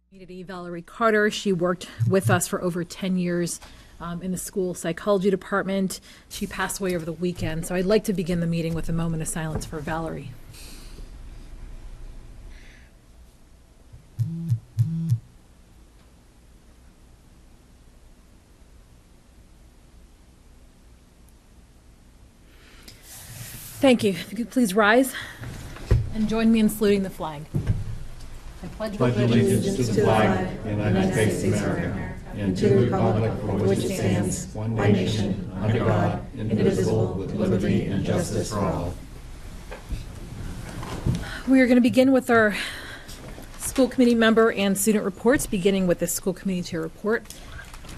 Community, Valerie Carter. She worked with us for over 10 years in the school psychology department. She passed away over the weekend, so I'd like to begin the meeting with a moment of silence for Valerie. Thank you. If you could please rise and join me in saluting the flag. I pledge allegiance to the flag of the United States of America and to the republic for which it stands, one nation, under God, indivisible, with liberty and justice for all. We are going to begin with our school committee member and student reports, beginning with the school committee chair report.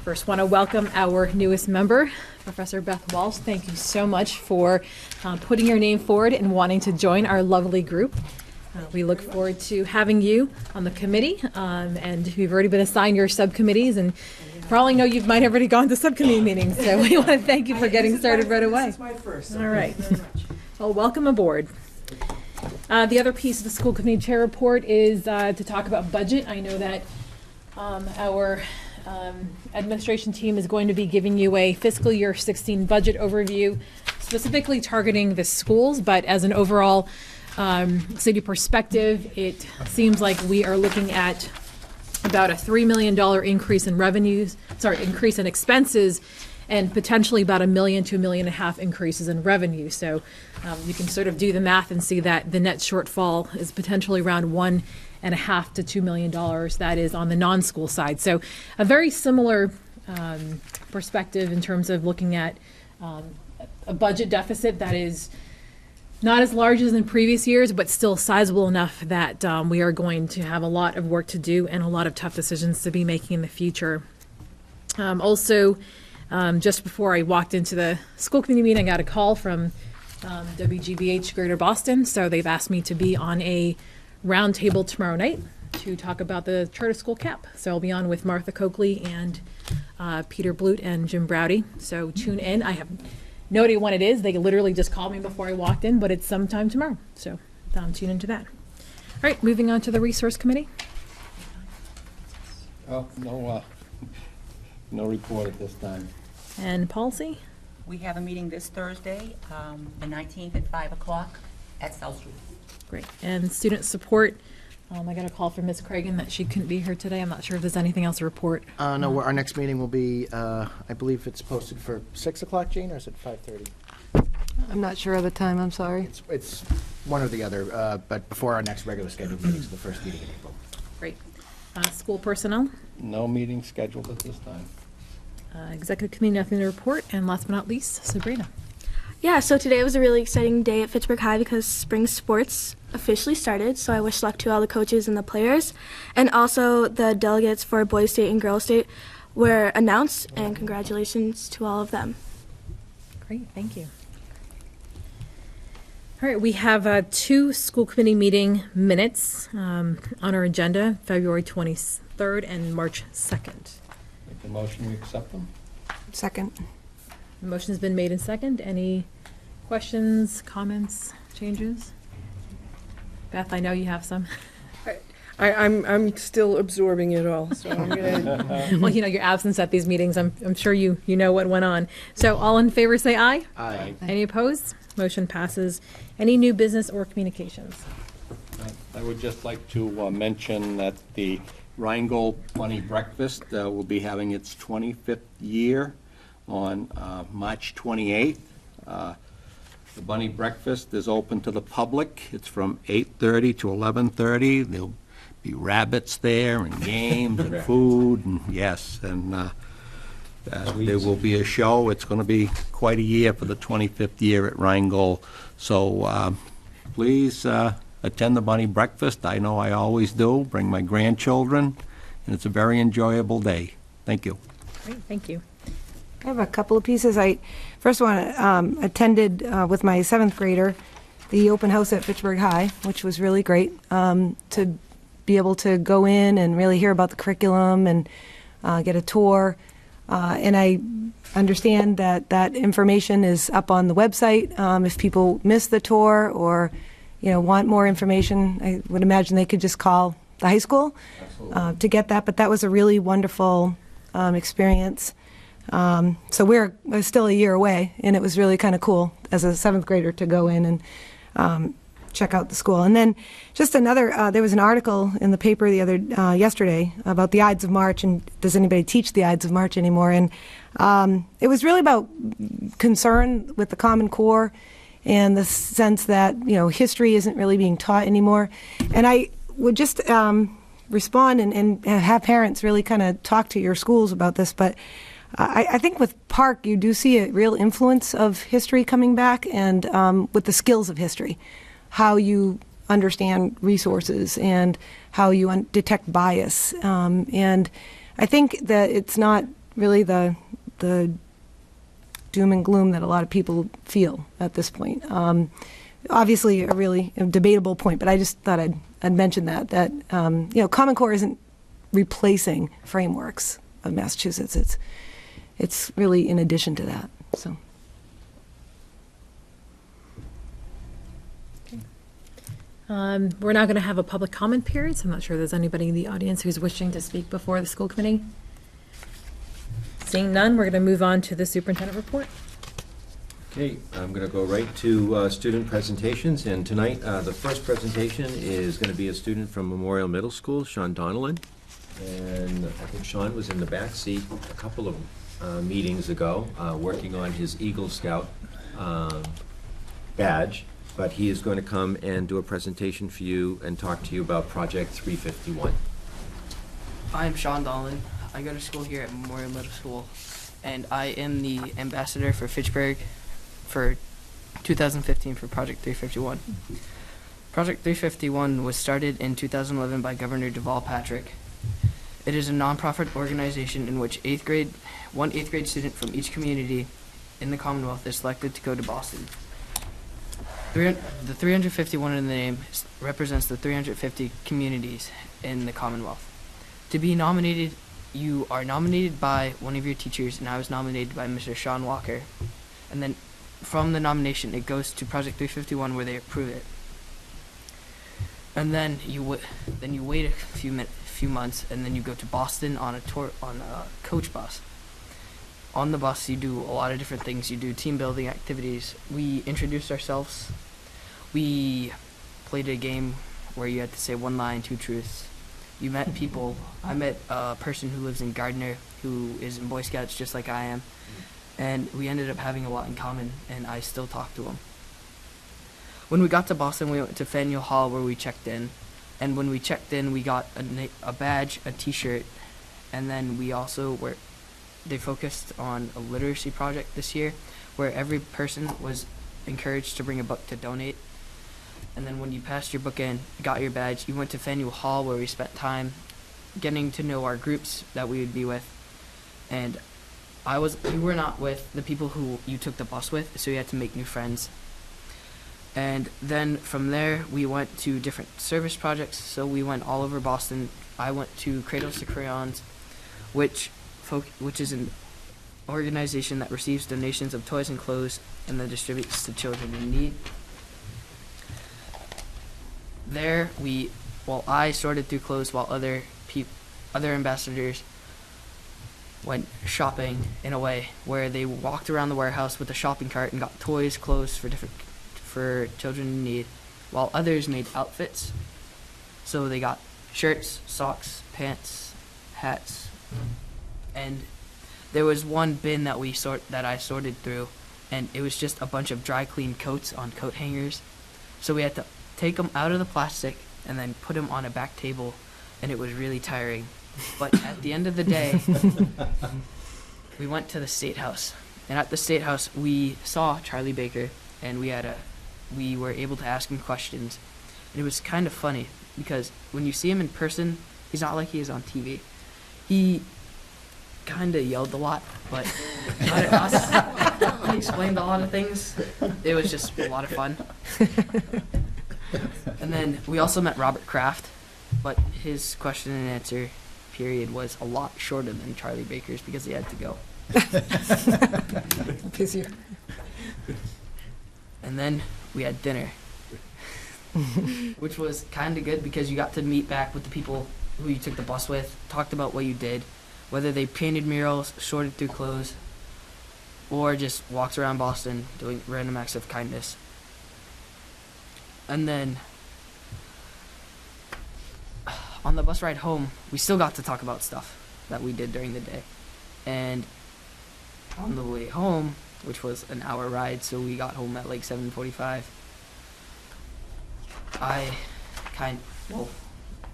First, want to welcome our newest member, Professor Beth Walsh. Thank you so much for putting your name forward and wanting to join our lovely group. We look forward to having you on the committee, and we've already been assigned your subcommittees, and for all I know, you might have already gone to subcommittee meetings, so we want to thank you for getting started right away. This is my first. All right. Well, welcome aboard. The other piece of the school committee chair report is to talk about budget. I know that our administration team is going to be giving you a fiscal year 16 budget overview, specifically targeting the schools, but as an overall city perspective, it seems like we are looking at about a $3 million increase in increase in expenses, and potentially about $1 million to $1.5 million increases in revenue. So you can sort of do the math and see that the net shortfall is potentially around $1.5 to $2 million. That is on the non-school side. So a very similar perspective in terms of looking at a budget deficit that is not as large as in previous years, but still sizable enough that we are going to have a lot of work to do and a lot of tough decisions to be making in the future. Just before I walked into the school committee meeting, I got a call from WGBH Greater Boston. So they've asked me to be on a roundtable tomorrow night to talk about the charter school cap. So I'll be on with Martha Coakley and Peter Blute and Jim Browdy. So tune in. I have no idea when it is. They literally just called me before I walked in, but it's sometime tomorrow. So tune into that. All right, moving on to the resource committee. Oh, no report at this time. And policy? We have a meeting this Thursday, the 19th at 5 o'clock at South Street. Great. And student support, I got a call from Ms. Cragen that she couldn't be here today. I'm not sure if there's anything else to report. No, our next meeting will be, I believe it's posted for 6 o'clock, Jane, or is it 5:30? I'm not sure of the time, I'm sorry. It's one or the other, but before our next regular scheduled meeting, so the first meeting in April. Great. School personnel? No meeting scheduled at this time. Executive committee, nothing to report. And last but not least, Sabrina. Yeah, so today was a really exciting day at Fitchburg High because spring sports officially started, so I wish luck to all the coaches and the players. And also the delegates for Boys State and Girls State were announced, and congratulations to all of them. Great, thank you. All right, we have 2 school committee meeting minutes on our agenda, February 23rd and March 2nd. Make the motion, we accept them. Second. The motion has been made and second. Any questions, comments, changes? Beth, I know you have some. I'm still absorbing it all, so I'm gonna. Well, your absence at these meetings, I'm sure you know what went on. So all in favor say aye. Aye. Any opposed? Motion passes. Any new business or communications? I would just like to mention that the Rheingold Bunny Breakfast will be having its 25th year on March 28th. The Bunny Breakfast is open to the public. It's from 8:30 to 11:30. There'll be rabbits there and games and food, and yes, and there will be a show. It's going to be quite a year for the 25th year at Rheingold. So please attend the Bunny Breakfast. I know I always do. Bring my grandchildren, and it's a very enjoyable day. Thank you. Great, thank you. I have a couple of pieces. First one, attended with my 7th grader the open house at Fitchburg High, which was really great to be able to go in and really hear about the curriculum and get a tour. And I understand that information is up on the website. If people miss the tour or want more information, I would imagine they could just call the high school to get that, but that was a really wonderful experience. So we're still a year away, and it was really kind of cool as a 7th grader to go in and check out the school. And then just another, there was an article in the paper yesterday about the Ides of March, and does anybody teach the Ides of March anymore? And it was really about concern with the Common Core and the sense that, history isn't really being taught anymore. And I would just respond and have parents really kind of talk to your schools about this, but I think with Park, you do see a real influence of history coming back, and with the skills of history, how you understand resources and how you detect bias. And I think that it's not really the doom and gloom that a lot of people feel at this point. Obviously, a really debatable point, but I just thought I'd mention that Common Core isn't replacing frameworks of Massachusetts. It's really in addition to that. So. We're now going to have a public comment period, so I'm not sure there's anybody in the audience who's wishing to speak before the school committee. Seeing none, we're going to move on to the superintendent report. Okay, I'm going to go right to student presentations, and tonight the first presentation is going to be a student from Memorial Middle School, Sean Donnellan, and I think Sean was in the back seat a couple of meetings ago, working on his Eagle Scout badge, but he is going to come and do a presentation for you and talk to you about Project 351. I'm Sean Dolan. I go to school here at Memorial Middle School, and I am the ambassador for Fitchburg for 2015 for Project 351. Project 351 was started in 2011 by Governor Deval Patrick. It is a nonprofit organization in which one eighth grade student from each community in the Commonwealth is selected to go to Boston. The 351 in the name represents the 350 communities in the Commonwealth. To be nominated, you are nominated by one of your teachers, and I was nominated by Mr. Sean Walker. And then from the nomination, it goes to Project 351 where they approve it. And then you wait a few months, and then you go to Boston on a tour on a coach bus. On the bus, you do a lot of different things. You do team building activities. We introduced ourselves. We played a game where you had to say one lie and two truths. You met people. I met a person who lives in Gardner who is in Boy Scouts just like I am. And we ended up having a lot in common, and I still talk to him. When we got to Boston, we went to Faneuil Hall where we checked in. And when we checked in, we got a badge, a t-shirt, and then they focused on a literacy project this year where every person was encouraged to bring a book to donate. And then when you passed your book in, got your badge, you went to Faneuil Hall where we spent time getting to know our groups that we would be with. And you were not with the people who you took the bus with, so you had to make new friends. And then from there, we went to different service projects. So we went all over Boston. I went to Cradles to Crayons, which is an organization that receives donations of toys and clothes and then distributes to children in need. There, I sorted through clothes while other ambassadors went shopping in a way where they walked around the warehouse with a shopping cart and got toys, clothes for children in need, while others made outfits. So they got shirts, socks, pants, hats, and there was one bin that I sorted through, and it was just a bunch of dry clean coats on coat hangers. So we had to take them out of the plastic and then put them on a back table, and it was really tiring. But at the end of the day, we went to the State House, and at the State House we saw Charlie Baker, and we were able to ask him questions. And it was kind of funny because when you see him in person, he's not like he is on TV. He kind of yelled a lot, but not at us. He explained a lot of things. It was just a lot of fun. And then we also met Robert Kraft, but his question and answer period was a lot shorter than Charlie Baker's because he had to go. Busier. And then we had dinner. which was kind of good because you got to meet back with the people who you took the bus with, talked about what you did, whether they painted murals, sorted through clothes, or just walked around Boston doing random acts of kindness. And then on the bus ride home, we still got to talk about stuff that we did during the day. And on the way home, which was an hour ride, so we got home at like 7:45.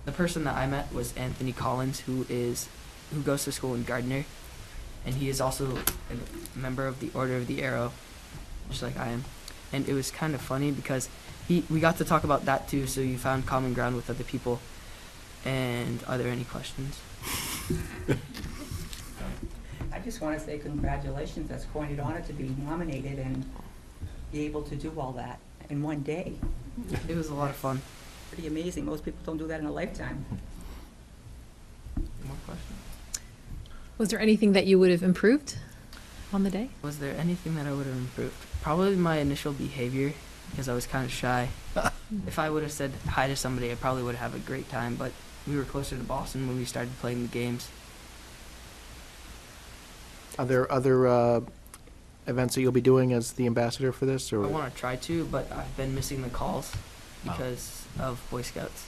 The person that I met was Anthony Collins, who goes to school in Gardner, and he is also a member of the Order of the Arrow, just like I am. And it was kind of funny because we got to talk about that too, so you found common ground with other people. And are there any questions? I just want to say congratulations. That's quite an honor to be nominated and be able to do all that in one day. It was a lot of fun. Pretty amazing. Most people don't do that in a lifetime. More questions? Was there anything that you would have improved on the day? Was there anything that I would have improved? Probably my initial behavior, because I was kind of shy. If I would have said hi to somebody, I probably would have had a great time, but we were closer to Boston when we started playing the games. Are there other events that you'll be doing as the ambassador for this, or? I want to try to, but I've been missing the calls because of Boy Scouts.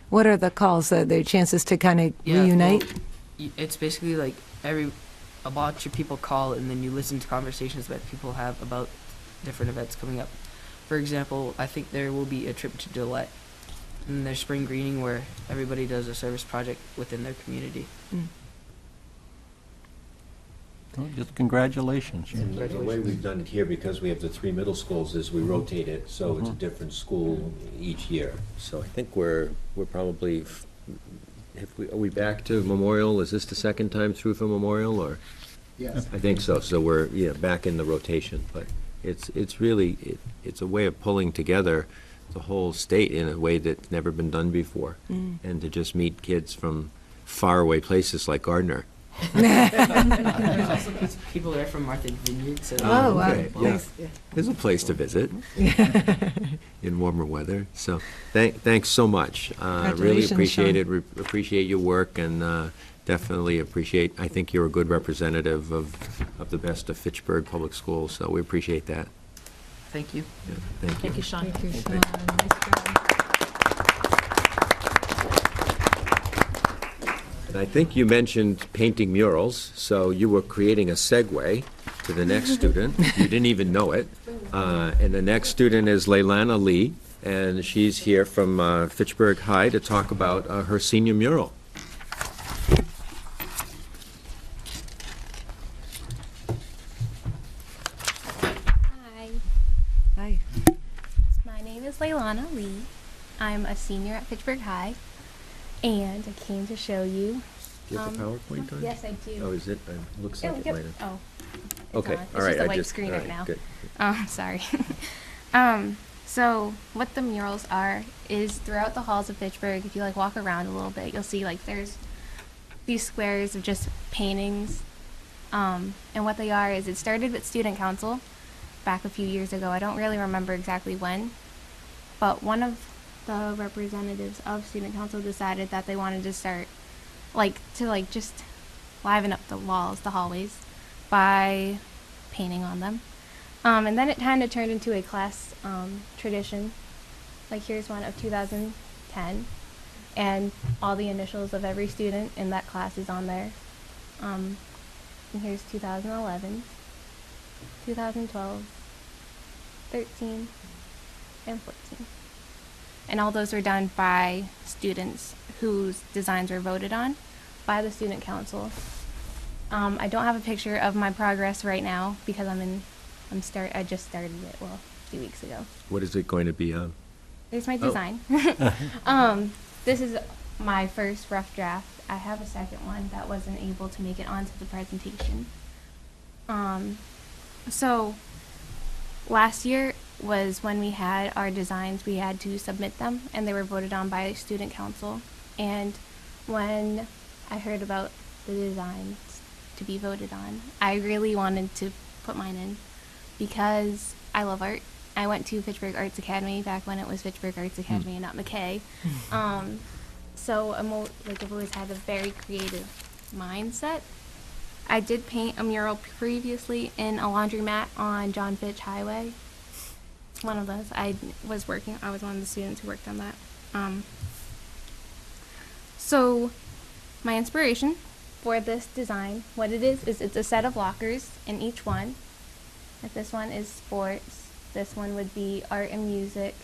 What are the calls? The chances to kind of reunite? Well, it's basically like a bunch of people call, and then you listen to conversations that people have about different events coming up. For example, I think there will be a trip to Gillette, and there's spring greening where everybody does a service project within their community. Well, just congratulations. And the way we've done it here, because we have the 3 middle schools, is we rotate it, so it's a different school each year. So I think we're probably, are we back to Memorial? Is this the second time through for Memorial, or? Yes. I think so. So we're, back in the rotation, but it's really, it's a way of pulling together the whole state in a way that's never been done before. And to just meet kids from faraway places like Gardner. There's also people there from Martha Vineyard, so Oh, wow. Okay, yeah. Nice. Yeah. There's a place to visit in warmer weather. So thanks so much. Really Congratulations, appreciate Sean. it. Appreciate your work, and definitely appreciate, I think you're a good representative of the best of Fitchburg Public Schools, so we appreciate that. thank you. Yeah, thank you. Thank you, Sean. Thank you, Thank Sean. you. Nice job. And I think you mentioned painting murals, so you were creating a segue to the next student. You didn't even know it. And the next student is Leilana Lee, and she's here from Fitchburg High to talk about her senior mural. Hi, Hi. my name is Leilana Lee. I'm a senior at Fitchburg High, and I came to show you. Do you have the PowerPoint on? Yes, I do. Oh, is it? Looks like it Yep. might have. Oh, it's Okay, on. It's all right. just a I white just screen all right now. Good. Sorry. So what the murals are is throughout the halls of Fitchburg, if you like walk around a little bit, you'll see like there's these squares of just paintings. And what they are is it started with student council back a few years ago. I don't really remember exactly when, but one of the representatives of student council decided that they wanted to start just liven up the walls, the hallways, by painting on them. And then it kind of turned into a class tradition. Like here's one of 2010, and all the initials of every student in that class is on there. And here's 2011, 2012, 13, and 14. And all those were done by students whose designs were voted on by the student council. I don't have a picture of my progress right now because I just started it, a few weeks ago. What is it going to be on? There's my design. This is my first rough draft. I have a second one that wasn't able to make it onto the presentation. So last year was when we had our designs, we had to submit them, and they were voted on by student council. And when I heard about the designs to be voted on, I really wanted to put mine in because I love art I went to Fitchburg Arts Academy back when it was Fitchburg Arts Academy and not McKay. So I've always had a very creative mindset. I did paint a mural previously in a laundromat on John Fitch Highway. One of those. I was one of the students who worked on that. So my inspiration for this design, what it is it's a set of lockers in each one. If this one is sports, this one would be art and music,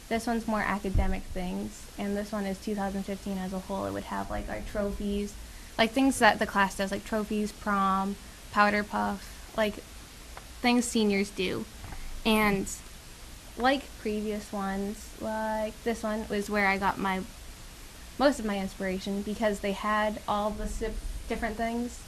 this one's more academic things, and this one is 2015 as a whole. It would have like our trophies, like things that the class does, like trophies, prom, powder puff, like things seniors do. And like previous ones, like this one was where I got most of my inspiration, because they had all the different things.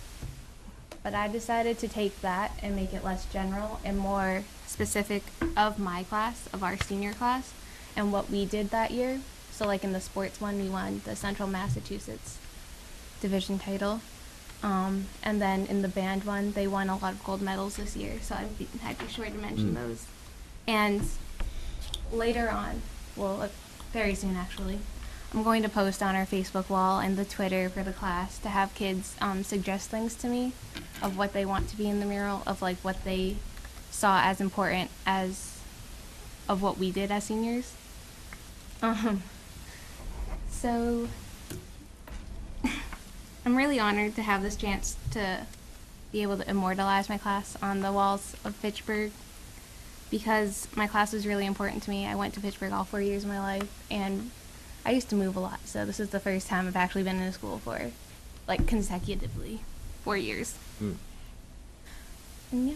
But I decided to take that and make it less general and more specific of my class, of our senior class, and what we did that year. So like in the sports one, we won the Central Massachusetts division title. And then in the band one, they won a lot of gold medals this year, so I'd be sure to mention those. And later on, very soon actually, I'm going to post on our Facebook wall and the Twitter for the class to have kids suggest things to me of what they want to be in the mural, of like what they saw as important as of what we did as seniors. So I'm really honored to have this chance to be able to immortalize my class on the walls of Fitchburg, because my class was really important to me. I went to Fitchburg all 4 years of my life, and I used to move a lot, so this is the first time I've actually been in a school for, like, consecutively 4 years. And yeah,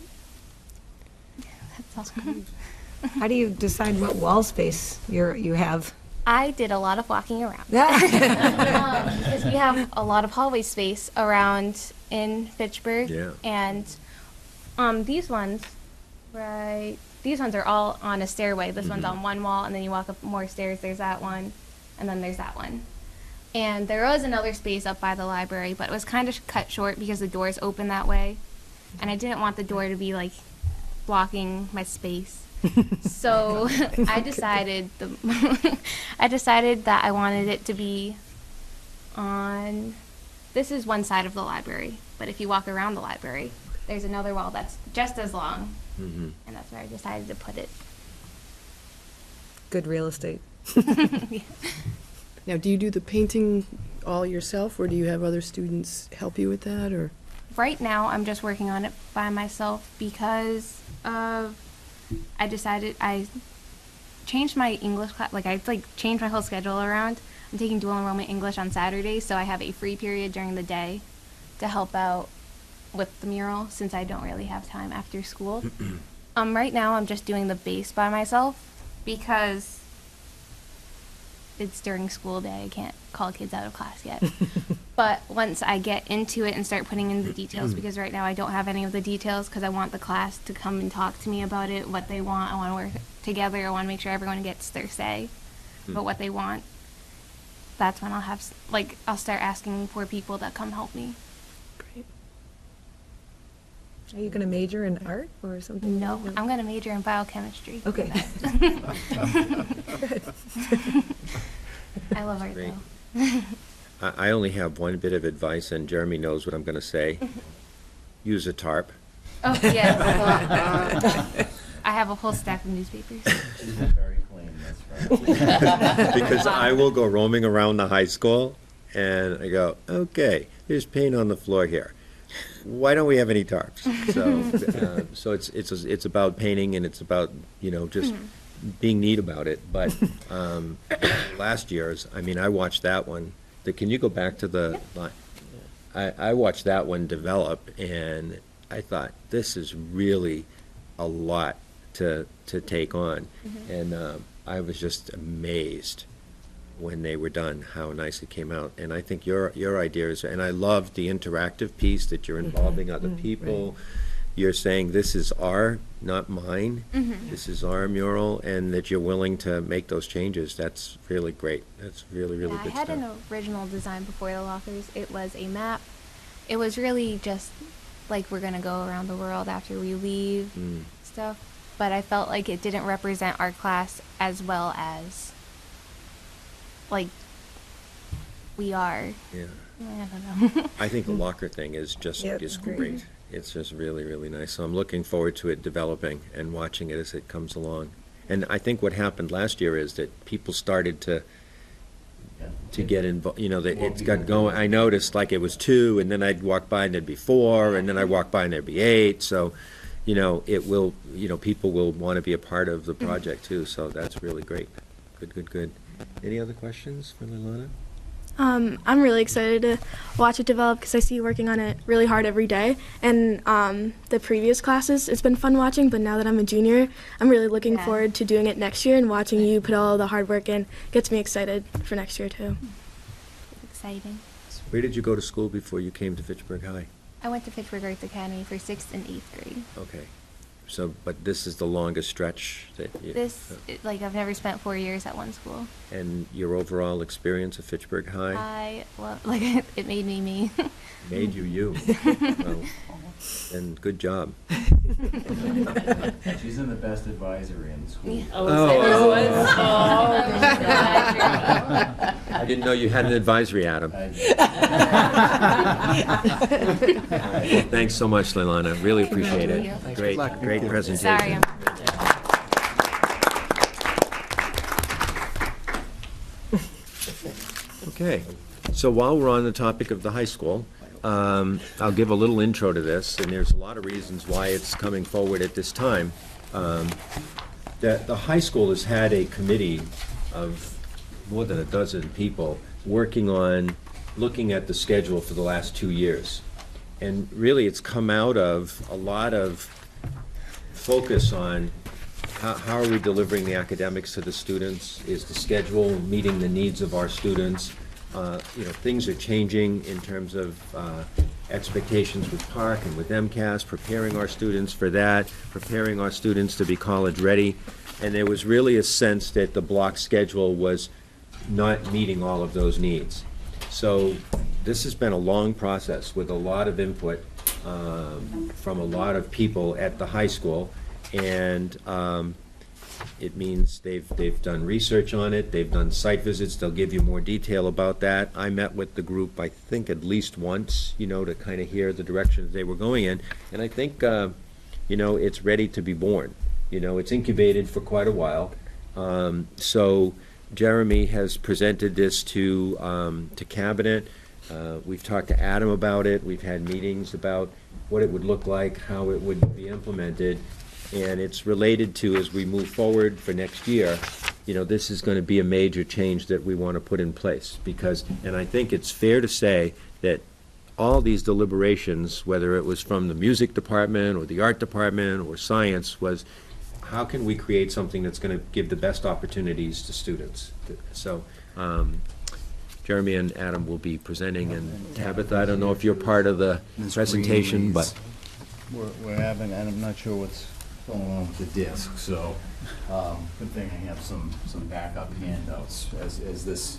that's all. How do you decide what wall space you have? I did a lot of walking around. Because we have a lot of hallway space around in Fitchburg. Yeah. And these ones, right, these ones are all on a stairway. This one's on one wall, and then you walk up more stairs, there's that one, and then there's that one. And there was another space up by the library, but it was kind of cut short because the doors open that way. And I didn't want the door to be, like, blocking my space. So I decided that I wanted it to be on, this is one side of the library, but if you walk around the library, there's another wall that's just as long, and that's where I decided to put it. Good real estate. Yeah. Now, do you do the painting all yourself, or do you have other students help you with that, or? Right now, I'm just working on it by myself because of, I changed my English class, I changed my whole schedule around. I'm taking dual enrollment English on Saturdays, so I have a free period during the day to help out with the mural since I don't really have time after school. Right now, I'm just doing the base by myself because it's during school day. I can't call kids out of class yet. But once I get into it and start putting in the details, because right now I don't have any of the details because I want the class to come and talk to me about it, what they want. I want to work together. I want to make sure everyone gets their say about what they want. That's when I'll have, I'll start asking for people that come help me. Great. Are you going to major in art or something? No, I'm going to major in biochemistry. Okay. I love art, Great. though. I only have one bit of advice, and Jeremy knows what I'm going to say. Use a tarp. Oh, yeah. I have a whole stack of newspapers. Very clean, that's right. Because I will go roaming around the high school, and I go, okay, there's paint on the floor here. Why don't we have any tarps? So it's about painting, and it's about, just being neat about it. But last year's, I watched that one. Can you go back to the line? I watched that one develop, and I thought, this is really a lot to take on. And I was just amazed when they were done, how nice it came out. And I think your ideas, and I loved the interactive piece that you're involving other people. Right. You're saying this is our, not mine. This is our mural, and that you're willing to make those changes. That's really great. That's really, really good stuff. I had an original design before the lockers. It was a map. It was really just like we're going to go around the world after we leave stuff. but I felt like it didn't represent our class as well as, like, we are. Yeah. I don't know. I think the locker thing is Yeah, it's great. great. It's just really, really nice. So I'm looking forward to it developing and watching it as it comes along. And I think what happened last year is that people started to get involved, you know, that it's got going. I noticed like it was 2, and then I'd walk by and there'd be 4, and then I'd walk by and there'd be 8. So, you know, it will, you know, people will want to be a part of the project too. So that's really great. Good. Any other questions for Leilani? I'm really excited to watch it develop because I see you working on it really hard every day. And the previous classes, it's been fun watching, but now that I'm a junior, I'm really looking Yeah. forward to doing it next year, and watching you put all the hard work in gets me excited for next year too. Exciting. Where did you go to school before you came to Fitchburg High? I went to Fitchburg Arts Academy for 6th and 8th grade. Okay. So, but this is the longest stretch that you... Like, I've never spent 4 years at one school. And your overall experience at Fitchburg High? I love, like, it made me me. Made you. Well, and good job. She's in the best advisory in the school. I didn't know you had an advisory, Adam. I did. All right, well, thanks so much, Leilani. Really appreciate it. Thank you. Good luck. Great Thank you. presentation. Sorry, Okay, so while we're on the topic of the high school, I'll give a little intro to this, and there's a lot of reasons why it's coming forward at this time. The high school has had a committee of more than a dozen people working on looking at the schedule for the last 2 years. And really, it's come out of a lot of focus on how are we delivering the academics to the students? Is the schedule meeting the needs of our students? You know, things are changing in terms of expectations with Park and with MCAS, preparing our students for that, preparing our students to be college ready. And there was really a sense that the block schedule was not meeting all of those needs. So this has been a long process with a lot of input from a lot of people at the high school. And it means they've done research on it, they've done site visits, they'll give you more detail about that. I met with the group, I think, at least once, you know, to kind of hear the directions they were going in. And I think, you know, it's ready to be born. You know, it's incubated for quite a while. So Jeremy has presented this to Cabinet. We've talked to Adam about it. We've had meetings about what it would look like, how it would be implemented. And it's related to, as we move forward for next year, you know, this is going to be a major change that we want to put in place. Because, and I think it's fair to say that all these deliberations, whether it was from the music department or the art department or science, was how can we create something that's going to give the best opportunities to students? So Jeremy and Adam will be presenting, and Tabitha, I don't know if you're part of the presentation, but... We're having, and I'm not sure what's going on with the disc, so good thing I have some backup handouts as this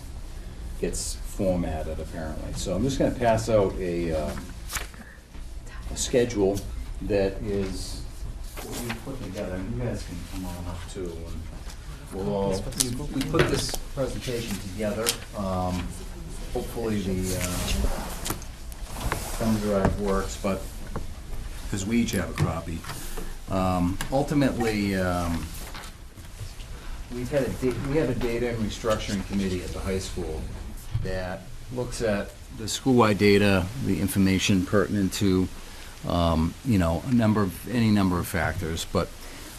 gets formatted, apparently. So I'm just going to pass out a schedule that is what we put together. You guys can come on up too. And we'll all, we put this presentation together. Hopefully the thumb drive works, but because we each have a copy. Ultimately, we have a data and restructuring committee at the high school that looks at the school-wide data, the information pertinent to you know, any number of factors, but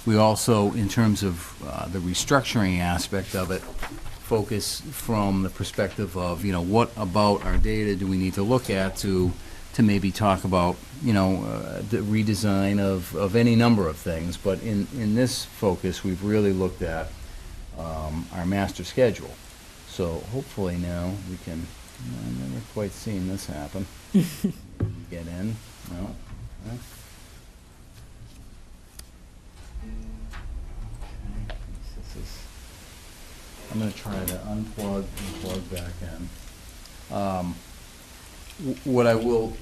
we also, in terms of the restructuring aspect of it, focus from the perspective of, you know, what about our data do we need to look at to maybe talk about, you know, the redesign of any number of things. But in this focus, we've really looked at our master schedule. So hopefully now we can, I've never quite seen this happen. Get in, no. Okay. I'm going to try to unplug and plug back in. What I will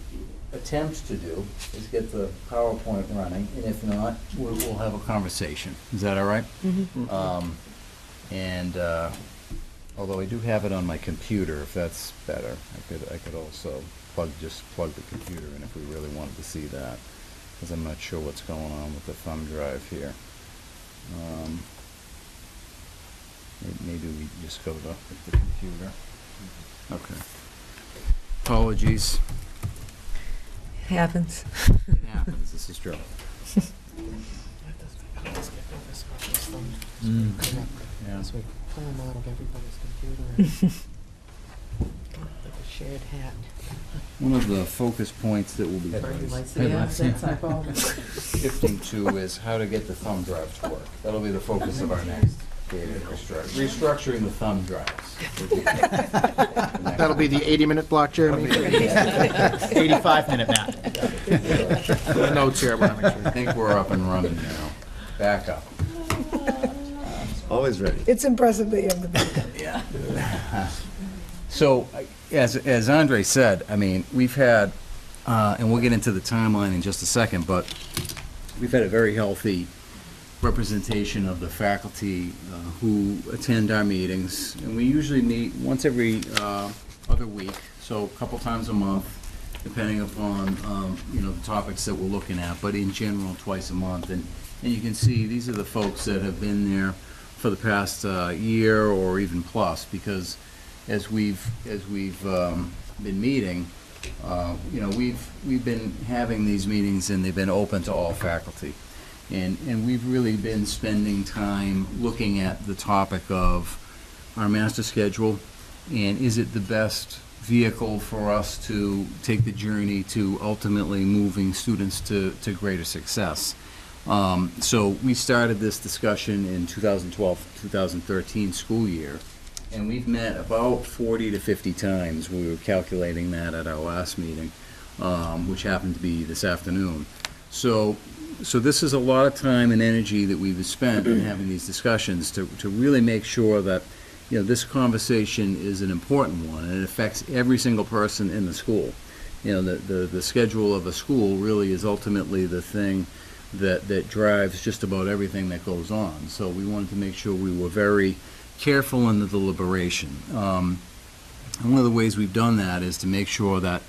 attempt to do is get the PowerPoint running, and if not, we'll have a conversation. Is that all right? And although I do have it on my computer, if that's better, I could also just plug the computer in if we really wanted to see that, because I'm not sure what's going on with the thumb drive here. Maybe we just go to the computer. Okay. Apologies. Happens. It happens. This is true. Yeah. So we pull them out of everybody's computer. Like a shared hat. One of the focus points that will be shifting to is how to get the thumb drive to work. That'll be the focus of our next data restructuring the thumb drives. That'll be the 80-minute block, Jeremy. 85-minute map. The notes here, I want to make I sure. think we're up and running now. Back up. Always ready. It's impressive that you have the backup. Yeah. So, as Andre said, I mean, we've had, and we'll get into the timeline in just a second, but we've had a very healthy representation of the faculty who attend our meetings, and we usually meet once every other week, so a couple times a month, depending upon the topics that we're looking at, but in general twice a month. And you can see these are the folks that have been there for the past year or even plus, because as we've been meeting, we've been having these meetings and they've been open to all faculty. And we've really been spending time looking at the topic of our master schedule, and is it the best vehicle for us to take the journey to ultimately moving students to greater success. So we started this discussion in 2012-2013 school year, and we've met about 40 to 50 times. We were calculating that at our last meeting, which happened to be this afternoon. So this is a lot of time and energy that we've spent in having these discussions to really make sure that this conversation is an important one, and it affects every single person in the school. The schedule of a school really is ultimately the thing that drives just about everything that goes on. So we wanted to make sure we were very careful in the deliberation. And one of the ways we've done that is to make sure that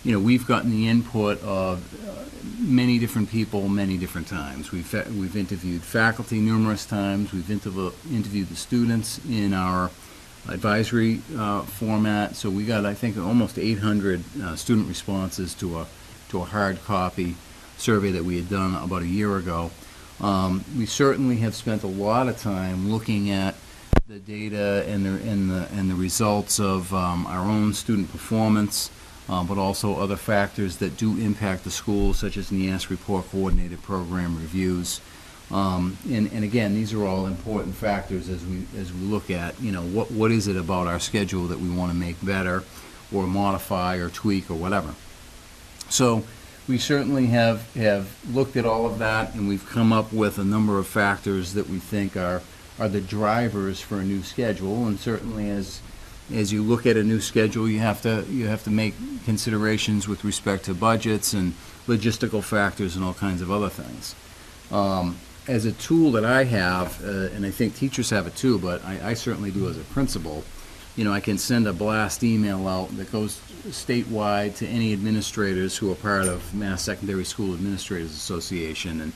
we've gotten the input of many different people many different times. We've interviewed faculty numerous times. We've interviewed the students in our advisory format. So we got, I think, almost 800 student responses to a hard copy survey that we had done about a year ago. We certainly have spent a lot of time looking at the data and the results of our own student performance, but also other factors that do impact the school, such as NEAS report, coordinated program reviews. And again, these are all important factors as we look at, what is it about our schedule that we want to make better or modify or tweak or whatever. So we certainly have looked at all of that, and we've come up with a number of factors that we think are the drivers for a new schedule. And certainly as you look at a new schedule, you have to make considerations with respect to budgets and logistical factors and all kinds of other things. As a tool that I have, and I think teachers have it too, but I certainly do as a principal, I can send a blast email out that goes statewide to any administrators who are part of Mass Secondary School Administrators Association. And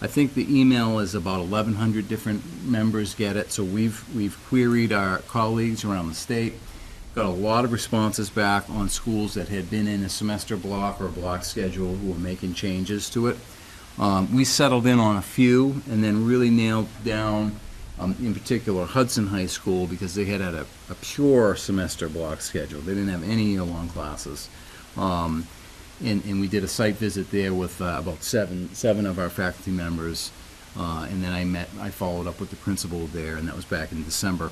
I think the email is about 1,100 different members get it. So we've queried our colleagues around the state, got a lot of responses back on schools that had been in a semester block or block schedule who were making changes to it. We settled in on a few and then really nailed down, in particular, Hudson High School, because they had a pure semester block schedule. They didn't have any year-long classes. And we did a site visit there with about seven of our faculty members. And then I followed up with the principal there, and that was back in December.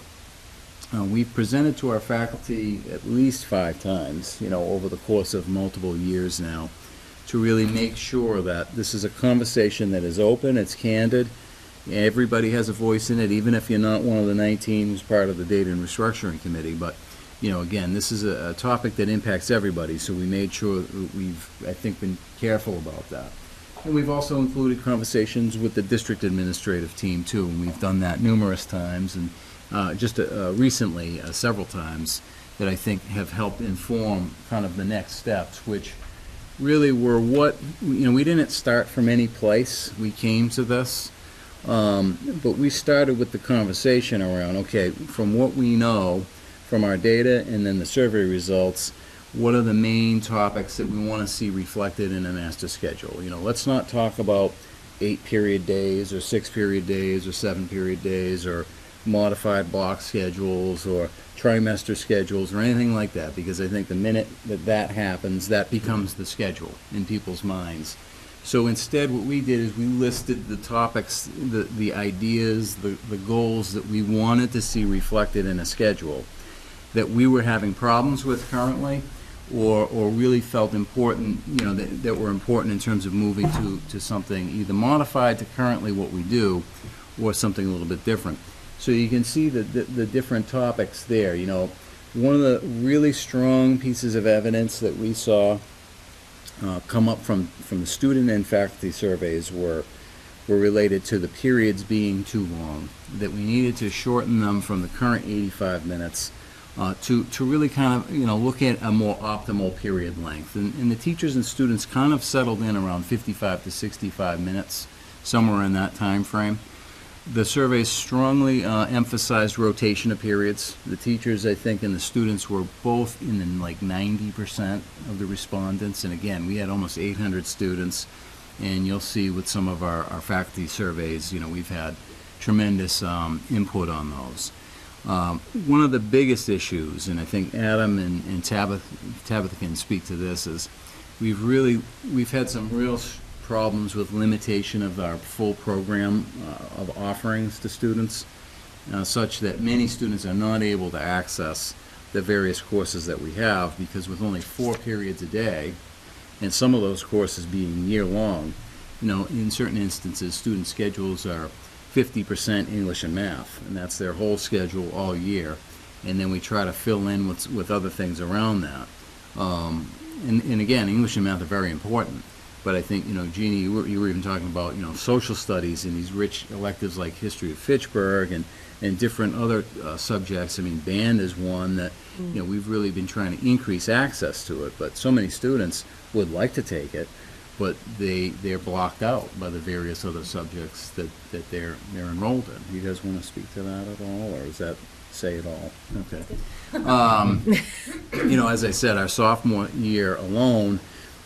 We've presented to our faculty at least 5 times, over the course of multiple years now, to really make sure that this is a conversation that is open, it's candid, everybody has a voice in it, even if you're not one of the 19 who's part of the Data and Restructuring Committee. But again, this is a topic that impacts everybody, so we made sure we've, I think, been careful about that. And we've also included conversations with the district administrative team, too, and we've done that numerous times, and just recently, several times, that I think have helped inform kind of the next steps, which really were we didn't start from any place. We came to this, but we started with the conversation around, okay, from what we know, from our data and then the survey results, what are the main topics that we want to see reflected in a master schedule? Let's not talk about 8-period days or 6-period days or 7-period days or modified block schedules or trimester schedules or anything like that, because I think the minute that happens, that becomes the schedule in people's minds. So instead, what we did is we listed the topics, the ideas, the goals that we wanted to see reflected in a schedule that we were having problems with currently, or really felt important, that were important in terms of moving to something either modified to currently what we do, or something a little bit different. So you can see the different topics there. One of the really strong pieces of evidence that we saw come up from the student and faculty surveys were related to the periods being too long, that we needed to shorten them from the current 85 minutes to really kind of look at a more optimal period length. And the teachers and students kind of settled in around 55 to 65 minutes, somewhere in that time frame. The surveys strongly emphasized rotation of periods. The teachers, I think, and the students were both in like 90% of the respondents. And again, we had almost 800 students. And you'll see with some of our faculty surveys, we've had tremendous input on those. One of the biggest issues, and I think Adam and Tabitha can speak to this, is we've had some real problems with limitation of our full program of offerings to students, such that many students are not able to access the various courses that we have, because with only 4 periods a day, and some of those courses being year-long, in certain instances, student schedules are 50% English and math, and that's their whole schedule all year, and then we try to fill in with other things around that. And again, English and math are very important. But I think, Jeannie, you were even talking about, social studies and these rich electives like history of Fitchburg and different other subjects. I mean, band is one that, we've really been trying to increase access to it. But so many students would like to take it, but they're blocked out by the various other subjects that they're enrolled in. You guys want to speak to that at all, or is that say it all? Okay. As I said, our sophomore year alone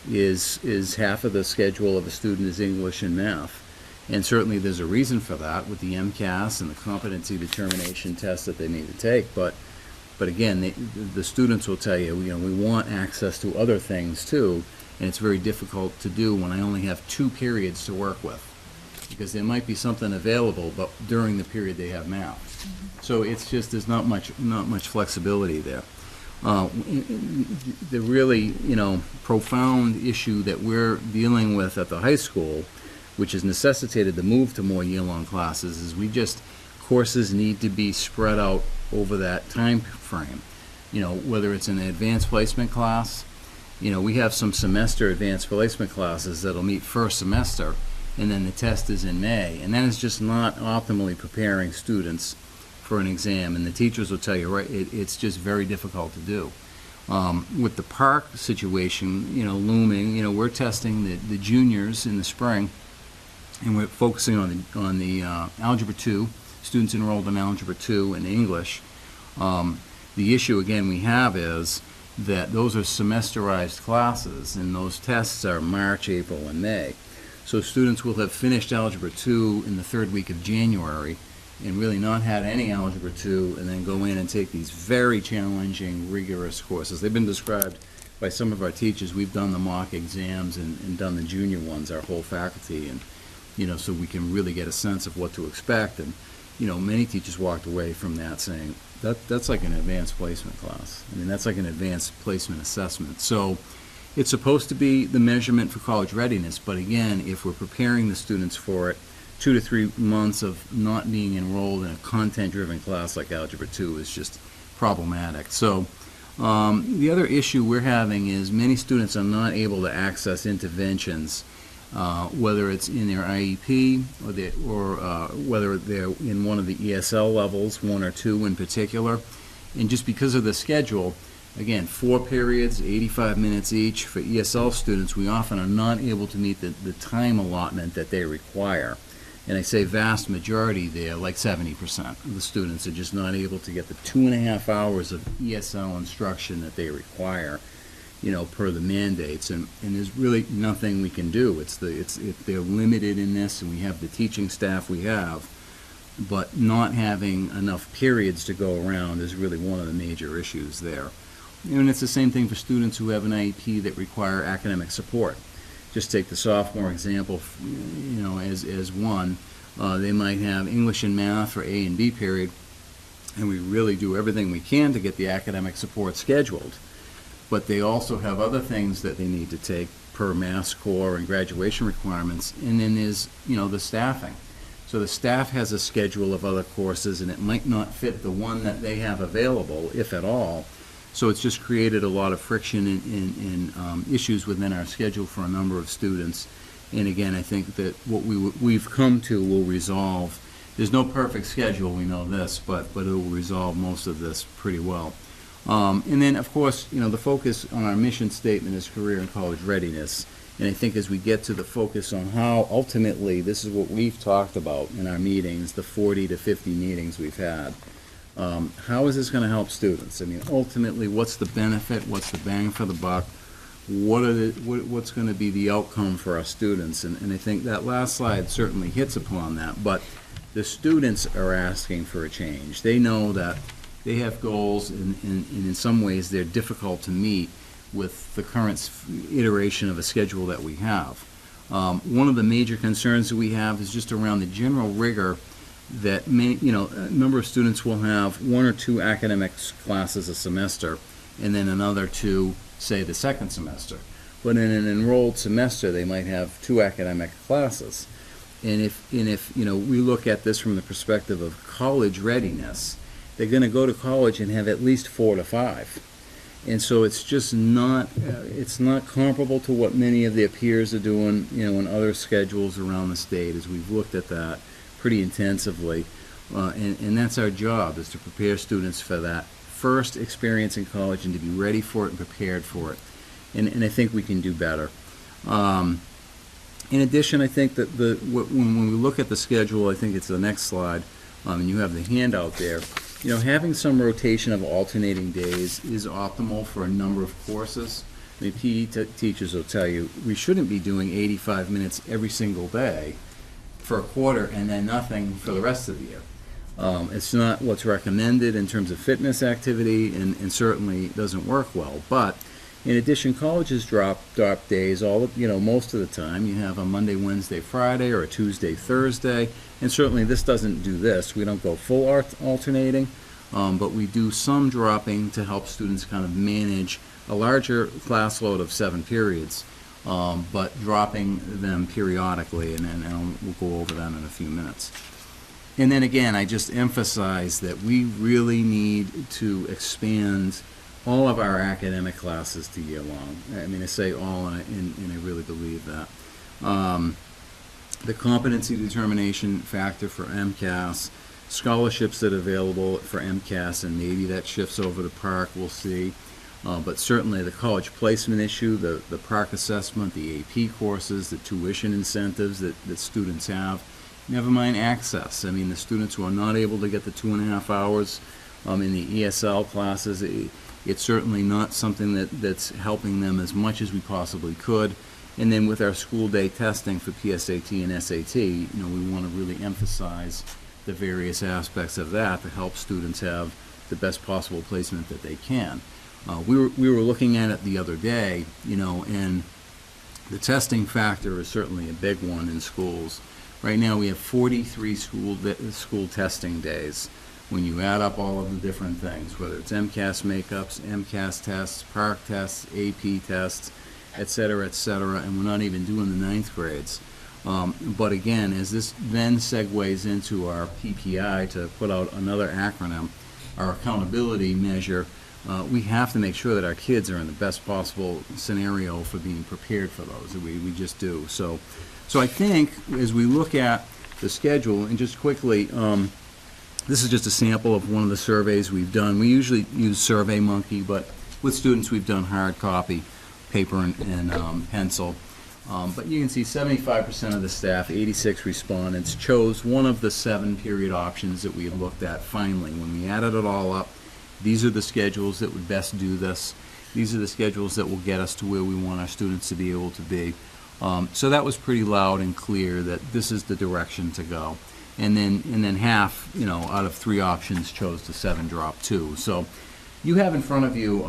is half of the schedule of a student is English and math. And certainly there's a reason for that with the MCAS and the competency determination test that they need to take. But again, the students will tell you, we want access to other things too, and it's very difficult to do when I only have 2 periods to work with, because there might be something available, but during the period they have math. So it's just, there's not much flexibility there. The really, profound issue that we're dealing with at the high school, which has necessitated the move to more year-long classes, is courses need to be spread out over that time frame. Whether it's an advanced placement class, we have some semester advanced placement classes that'll meet first semester, and then the test is in May, and that is just not optimally preparing students for an exam, and the teachers will tell you, right, it's just very difficult to do. With the park situation, looming, we're testing the juniors in the spring, and we're focusing on the Algebra 2, students enrolled in Algebra 2 and English. The issue, again, we have is that those are semesterized classes, and those tests are March, April, and May. So students will have finished Algebra 2 in the 3rd week of January, and really not had any Algebra 2, and then go in and take these very challenging, rigorous courses. They've been described by some of our teachers. We've done the mock exams and done the junior ones, our whole faculty, and so we can really get a sense of what to expect. And many teachers walked away from that saying, that's like an advanced placement class. I mean, that's like an advanced placement assessment. So it's supposed to be the measurement for college readiness, but again, if we're preparing the students for it, 2 to 3 months of not being enrolled in a content-driven class like Algebra 2 is just problematic. So The other issue we're having is many students are not able to access interventions, whether it's in their IEP or whether they're in one of the ESL levels, 1 or 2 in particular. And just because of the schedule, again, 4 periods, 85 minutes each. For ESL students, we often are not able to meet the time allotment that they require. And I say vast majority there, like 70% of the students are just not able to get the 2.5 hours of ESL instruction that they require, per the mandates. And there's really nothing we can do. They're limited in this, and we have the teaching staff we have, but not having enough periods to go around is really one of the major issues there. And it's the same thing for students who have an IEP that require academic support. Just take the sophomore example, as one. They might have English and math for A and B period, and we really do everything we can to get the academic support scheduled. But they also have other things that they need to take per Mass Core and graduation requirements. And then there's, the staffing. So the staff has a schedule of other courses, and it might not fit the one that they have available, if at all. So it's just created a lot of friction and issues within our schedule for a number of students. And again, I think that what we've come to will resolve. There's no perfect schedule, we know this, but it will resolve most of this pretty well. And then, of course, the focus on our mission statement is career and college readiness. And I think as we get to the focus on how ultimately, this is what we've talked about in our meetings, the 40 to 50 meetings we've had. How is this going to help students? I mean, ultimately, what's the benefit? What's the bang for the buck? What's going to be the outcome for our students? And I think that last slide certainly hits upon that. But the students are asking for a change. They know that they have goals, and in some ways they're difficult to meet with the current iteration of a schedule that we have. One of the major concerns that we have is just around the general rigor that a number of students will have 1 or 2 academics classes a semester, and then another 2, say, the second semester. But in an enrolled semester, they might have 2 academic classes. And if we look at this from the perspective of college readiness, they're going to go to college and have at least 4 to 5. And so it's just not, it's not comparable to what many of their peers are doing, in other schedules around the state, as we've looked at that pretty intensively. And that's our job, is to prepare students for that first experience in college and to be ready for it and prepared for it. And I think we can do better. In addition, I think that when we look at the schedule, I think it's the next slide, and you have the handout there. Having some rotation of alternating days is optimal for a number of courses. I mean, PE teachers will tell you we shouldn't be doing 85 minutes every single day for a quarter and then nothing for the rest of the year. It's not what's recommended in terms of fitness activity, and certainly doesn't work well. But in addition, colleges drop days most of the time. You have a Monday, Wednesday, Friday, or a Tuesday, Thursday. And certainly this doesn't do this. We don't go full alternating, but we do some dropping to help students kind of manage a larger class load of 7 periods, but dropping them periodically, and we'll go over that in a few minutes. And then again, I just emphasize that we really need to expand all of our academic classes to year long. I mean, I say all, and I really believe that. The competency determination factor for MCAS, scholarships that are available for MCAS, and maybe that shifts over to PARC, we'll see. But certainly the college placement issue, the PARC assessment, the AP courses, the tuition incentives that students have, never mind access. I mean, the students who are not able to get the 2.5 hours in the ESL classes, it's certainly not something that's helping them as much as we possibly could. And then with our school day testing for PSAT and SAT, we want to really emphasize the various aspects of that to help students have the best possible placement that they can. We were looking at it the other day, and the testing factor is certainly a big one in schools. Right now we have 43 school testing days. When you add up all of the different things, whether it's MCAS makeups, MCAS tests, PARC tests, AP tests, et cetera, and we're not even doing the 9th grades. But again, as this then segues into our PPI, to put out another acronym, our accountability measure, we have to make sure that our kids are in the best possible scenario for being prepared for those. We just do. So I think as we look at the schedule, and just quickly, this is just a sample of one of the surveys we've done. We usually use SurveyMonkey, but with students we've done hard copy, paper and pencil. But you can see 75% of the staff, 86 respondents, chose one of the 7 period options that we looked at finally. When we added it all up, these are the schedules that would best do this. These are the schedules that will get us to where we want our students to be able to be. So that was pretty loud and clear that this is the direction to go. And then half, out of 3 options chose the 7 drop 2. So you have in front of you,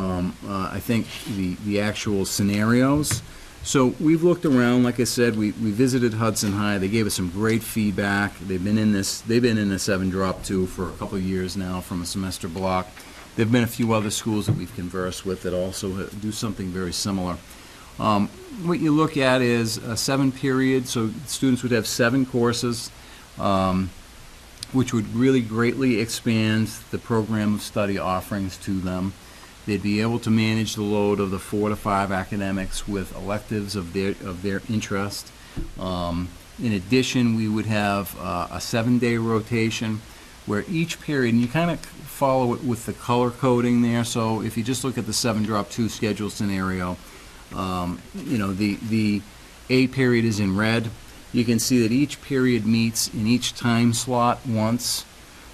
I think, the actual scenarios. So we've looked around. Like I said, we visited Hudson High. They gave us some great feedback. They've been in a 7 drop 2 for a couple of years now from a semester block. There've been a few other schools that we've conversed with that also do something very similar. What you look at is a 7 period, so students would have 7 courses, which would really greatly expand the program of study offerings to them. They'd be able to manage the load of the 4 to 5 academics with electives of their interest. In addition, we would have a 7-day rotation where each period, and you kind of follow it with the color coding there. So if you just look at the 7 drop 2 schedule scenario, the A period is in red. You can see that each period meets in each time slot once,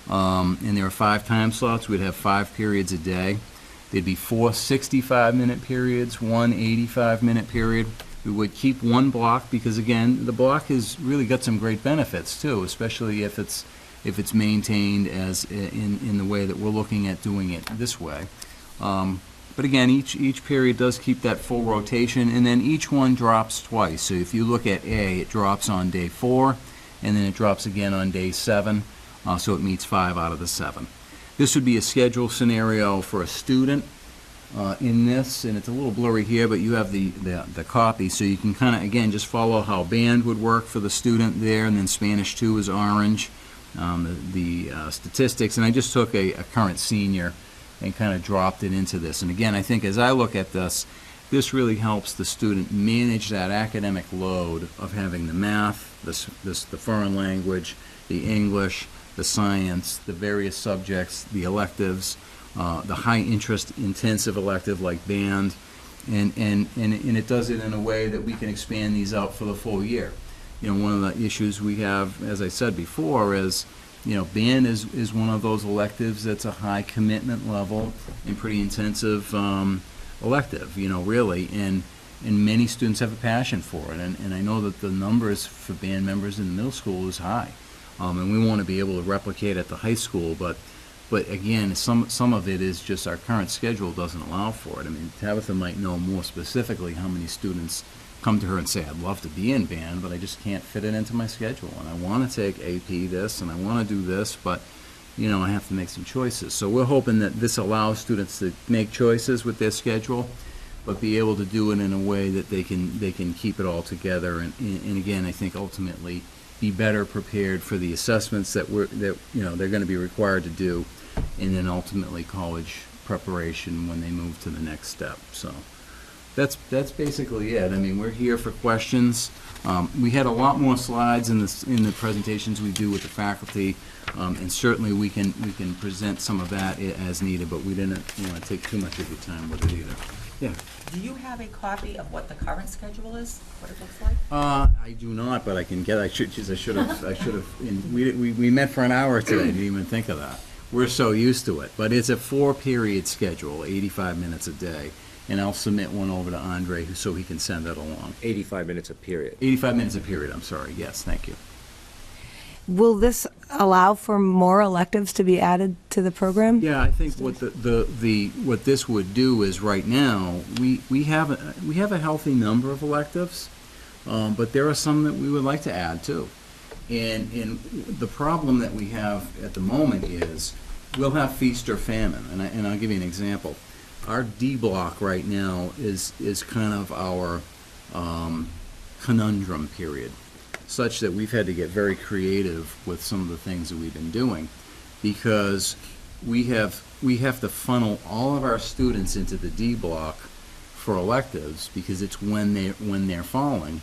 and there are 5 time slots. We'd have 5 periods a day. There'd be 4 65-minute periods, 1 85-minute period. We would keep 1 block because, again, the block has really got some great benefits too, especially if it's maintained as in the way that we're looking at doing it this way. But again, each period does keep that full rotation, and then each one drops twice. So if you look at A, it drops on day 4, and then it drops again on day 7, so it meets 5 out of the 7. This would be a schedule scenario for a student in this, and it's a little blurry here, but you have the copy, so you can kind of, again, just follow how band would work for the student there, and then Spanish 2 is orange, the statistics, and I just took a current senior and kind of dropped it into this. And again, I think as I look at this, this really helps the student manage that academic load of having the math, the foreign language, the English, the science, the various subjects, the electives, the high interest intensive elective like band, and it does it in a way that we can expand these out for the full year. One of the issues we have, as I said before, is band is one of those electives that's a high commitment level and pretty intensive elective, really, and many students have a passion for it, and I know that the numbers for band members in the middle school is high, and we want to be able to replicate at the high school, but again, some of it is just our current schedule doesn't allow for it. I mean, Tabitha might know more specifically how many students come to her and say, I'd love to be in band, but I just can't fit it into my schedule, and I want to take AP this, and I want to do this, but I have to make some choices. So we're hoping that this allows students to make choices with their schedule, but be able to do it in a way that they can keep it all together, and again, I think ultimately be better prepared for the assessments that they're going to be required to do, and then ultimately college preparation when they move to the next step. So that's basically it. I mean, we're here for questions. We had a lot more slides in the presentations we do with the faculty, and certainly we can present some of that as needed, but we didn't want to take too much of your time with it either. Yeah. Do you have a copy of what the current schedule is, what it looks like? I do not, but I can get. I should have. We met for an hour today. I didn't even think of that. We're so used to it, but it's a 4-period schedule, 85 minutes a day. And I'll submit one over to Andre so he can send it along. 85 minutes a period. 85 minutes a period, I'm sorry. Yes, thank you. Will this allow for more electives to be added to the program? Yeah, I think what what this would do is right now we have a healthy number of electives, but there are some that we would like to add too. And the problem that we have at the moment is we'll have feast or famine, and I'll give you an example. Our D block right now is kind of our conundrum period, such that we've had to get very creative with some of the things that we've been doing, because we have to funnel all of our students into the D block for electives because it's when they're falling.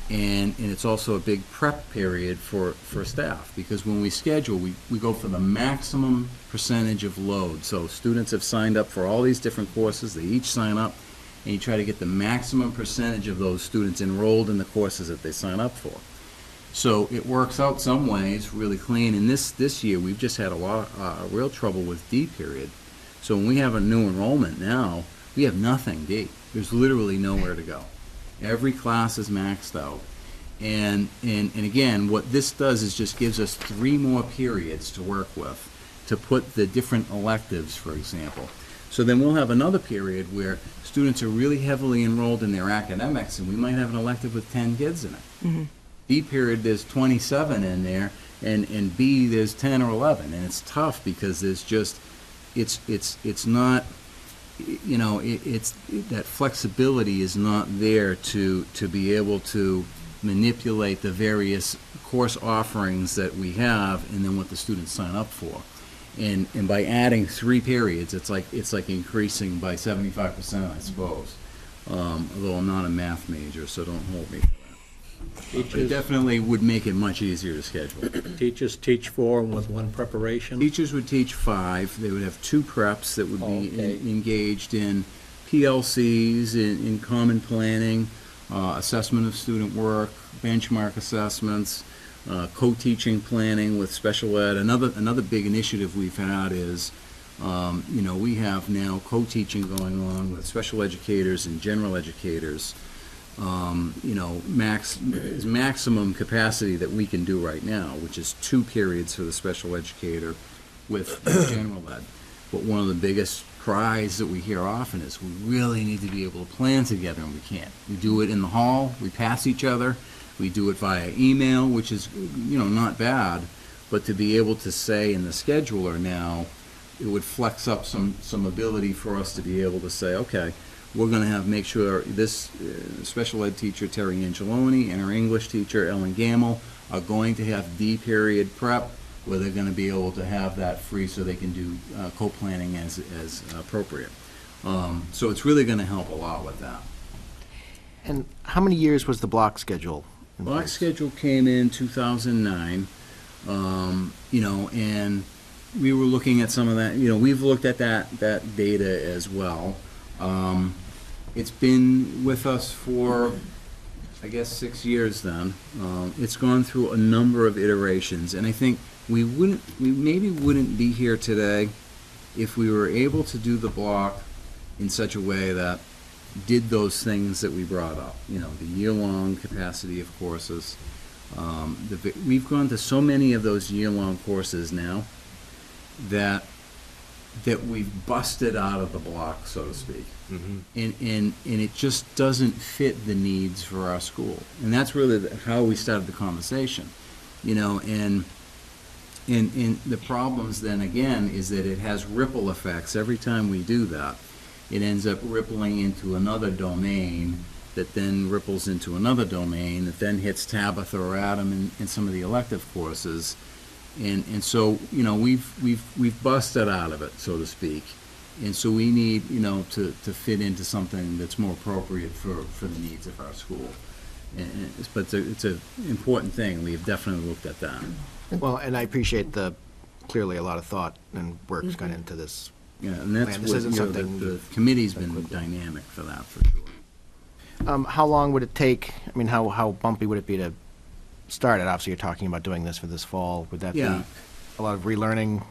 And it's also a big prep period for staff, because when we schedule, we go for the maximum percentage of load. So students have signed up for all these different courses, they each sign up, and you try to get the maximum percentage of those students enrolled in the courses that they sign up for. So it works out some ways really clean, and this year we've just had a lot real trouble with D period. So when we have a new enrollment now, we have nothing D. There's literally nowhere to go. Every class is maxed out. And again, what this does is just gives us 3 more periods to work with to put the different electives, for example. So then we'll have another period where students are really heavily enrolled in their academics, and we might have an elective with 10 kids in it. Mm-hmm. D period, there's 27 in there, and B, there's 10 or 11. And it's tough because there's just, it's not, you know, that flexibility is not there to be able to manipulate the various course offerings that we have and then what the students sign up for. And by adding 3 periods, it's like increasing by 75%, I suppose. Although I'm not a math major, so don't hold me to that. It definitely would make it much easier to schedule. Teachers teach 4 with 1 preparation? Teachers would teach 5. They would have 2 preps that would be Okay. engaged in PLCs, in common planning, assessment of student work, benchmark assessments, co-teaching planning with special ed. Another big initiative we've had is, you know, we have now co-teaching going on with special educators and general educators. You know, maximum capacity that we can do right now, which is 2 periods for the special educator with general ed. But one of the biggest cries that we hear often is we really need to be able to plan together, and we can't. We do it in the hall, we pass each other, we do it via email, which is, you know, not bad, but to be able to say in the scheduler now, it would flex up some ability for us to be able to say, okay, we're going to make sure this special ed teacher, Terry Angeloni, and our English teacher, Ellen Gamble, are going to have D period prep, where they're going to be able to have that free so they can do co-planning as appropriate. So it's really going to help a lot with that. And how many years was the block schedule in Block place? schedule came in 2009, you know, and we were looking at some of that, you know, we've looked at that data as well. It's been with us for, I guess, 6 years then. It's gone through a number of iterations, and I think we maybe wouldn't be here today if we were able to do the block in such a way that did those things that we brought up. You know, the year-long capacity of courses. We've gone to so many of those year-long courses now that we've busted out of the block, so to speak. Mm-hmm. And it just doesn't fit the needs for our school. And that's really how we started the conversation. You know, and the problems then again is that it has ripple effects. Every time we do that, it ends up rippling into another domain that then ripples into another domain that then hits Tabitha or Adam in some of the elective courses. And so, you know, we've busted out of it, so to speak. And so we need, you know, to fit into something that's more appropriate for the needs of our school. But it's an important thing. We've definitely looked at that. Well, and I appreciate clearly a lot of thought and work's gone into this. Yeah, and that's This what, isn't you know, something the committee's been dynamic for that, for sure. How long would it take, I mean, how bumpy would it be to start it? Obviously, you're talking about doing this for this fall. Would that be Yeah. a lot of relearning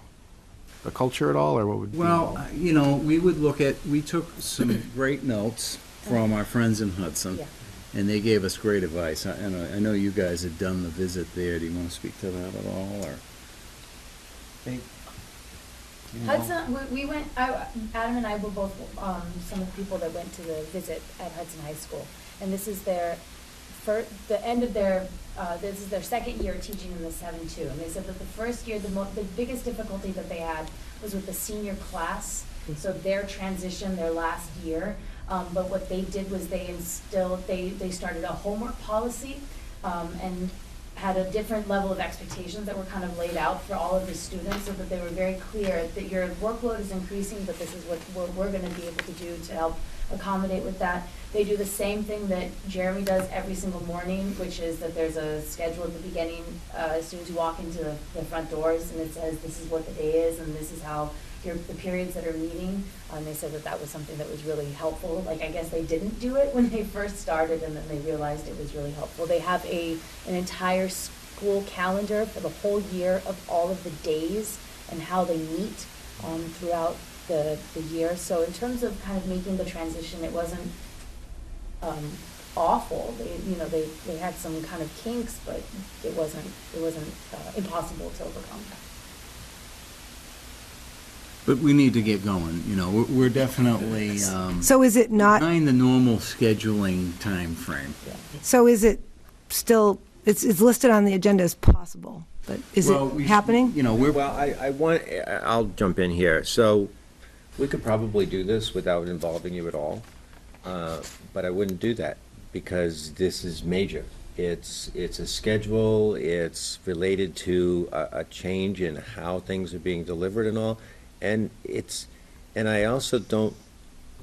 the culture at all, or what would be Well, involved? you know, we took some great notes from our friends in Hudson, and they gave us great advice. And I know you guys had done the visit there. Do you want to speak to that at all, or? Hudson, we went, Adam and I were both some of the people that went to the visit at Hudson High School. And this is their, this is their second year teaching in the 7-2. And they said that the first year, the biggest difficulty that they had was with the senior class. So their transition, their last year. But what they did was they started a homework policy. And had a different level of expectations that were kind of laid out for all of the students, so that they were very clear that your workload is increasing, but this is what we're gonna be able to do to help accommodate with that. They do the same thing that Jeremy does every single morning, which is that there's a schedule at the beginning, as soon as you walk into the front doors, and it says this is what the day is, and this is how the periods that are meeting. They said that that was something that was really helpful. Like, I guess they didn't do it when they first started, and then they realized it was really helpful. They have an entire school calendar for the whole year of all of the days and how they meet throughout the year. So in terms of kind of making the transition, it wasn't awful. They had some kind of kinks, but it wasn't impossible to overcome. But we need to get going, you know, we're definitely, So is it not, behind the normal scheduling time frame. so is it still, it's listed on the agenda as possible, but is Well, it we- happening? You know, we're, Well, I'll jump in here. So we could probably do this without involving you at all, but I wouldn't do that because this is major. It's a schedule, it's related to a change in how things are being delivered and all. And I also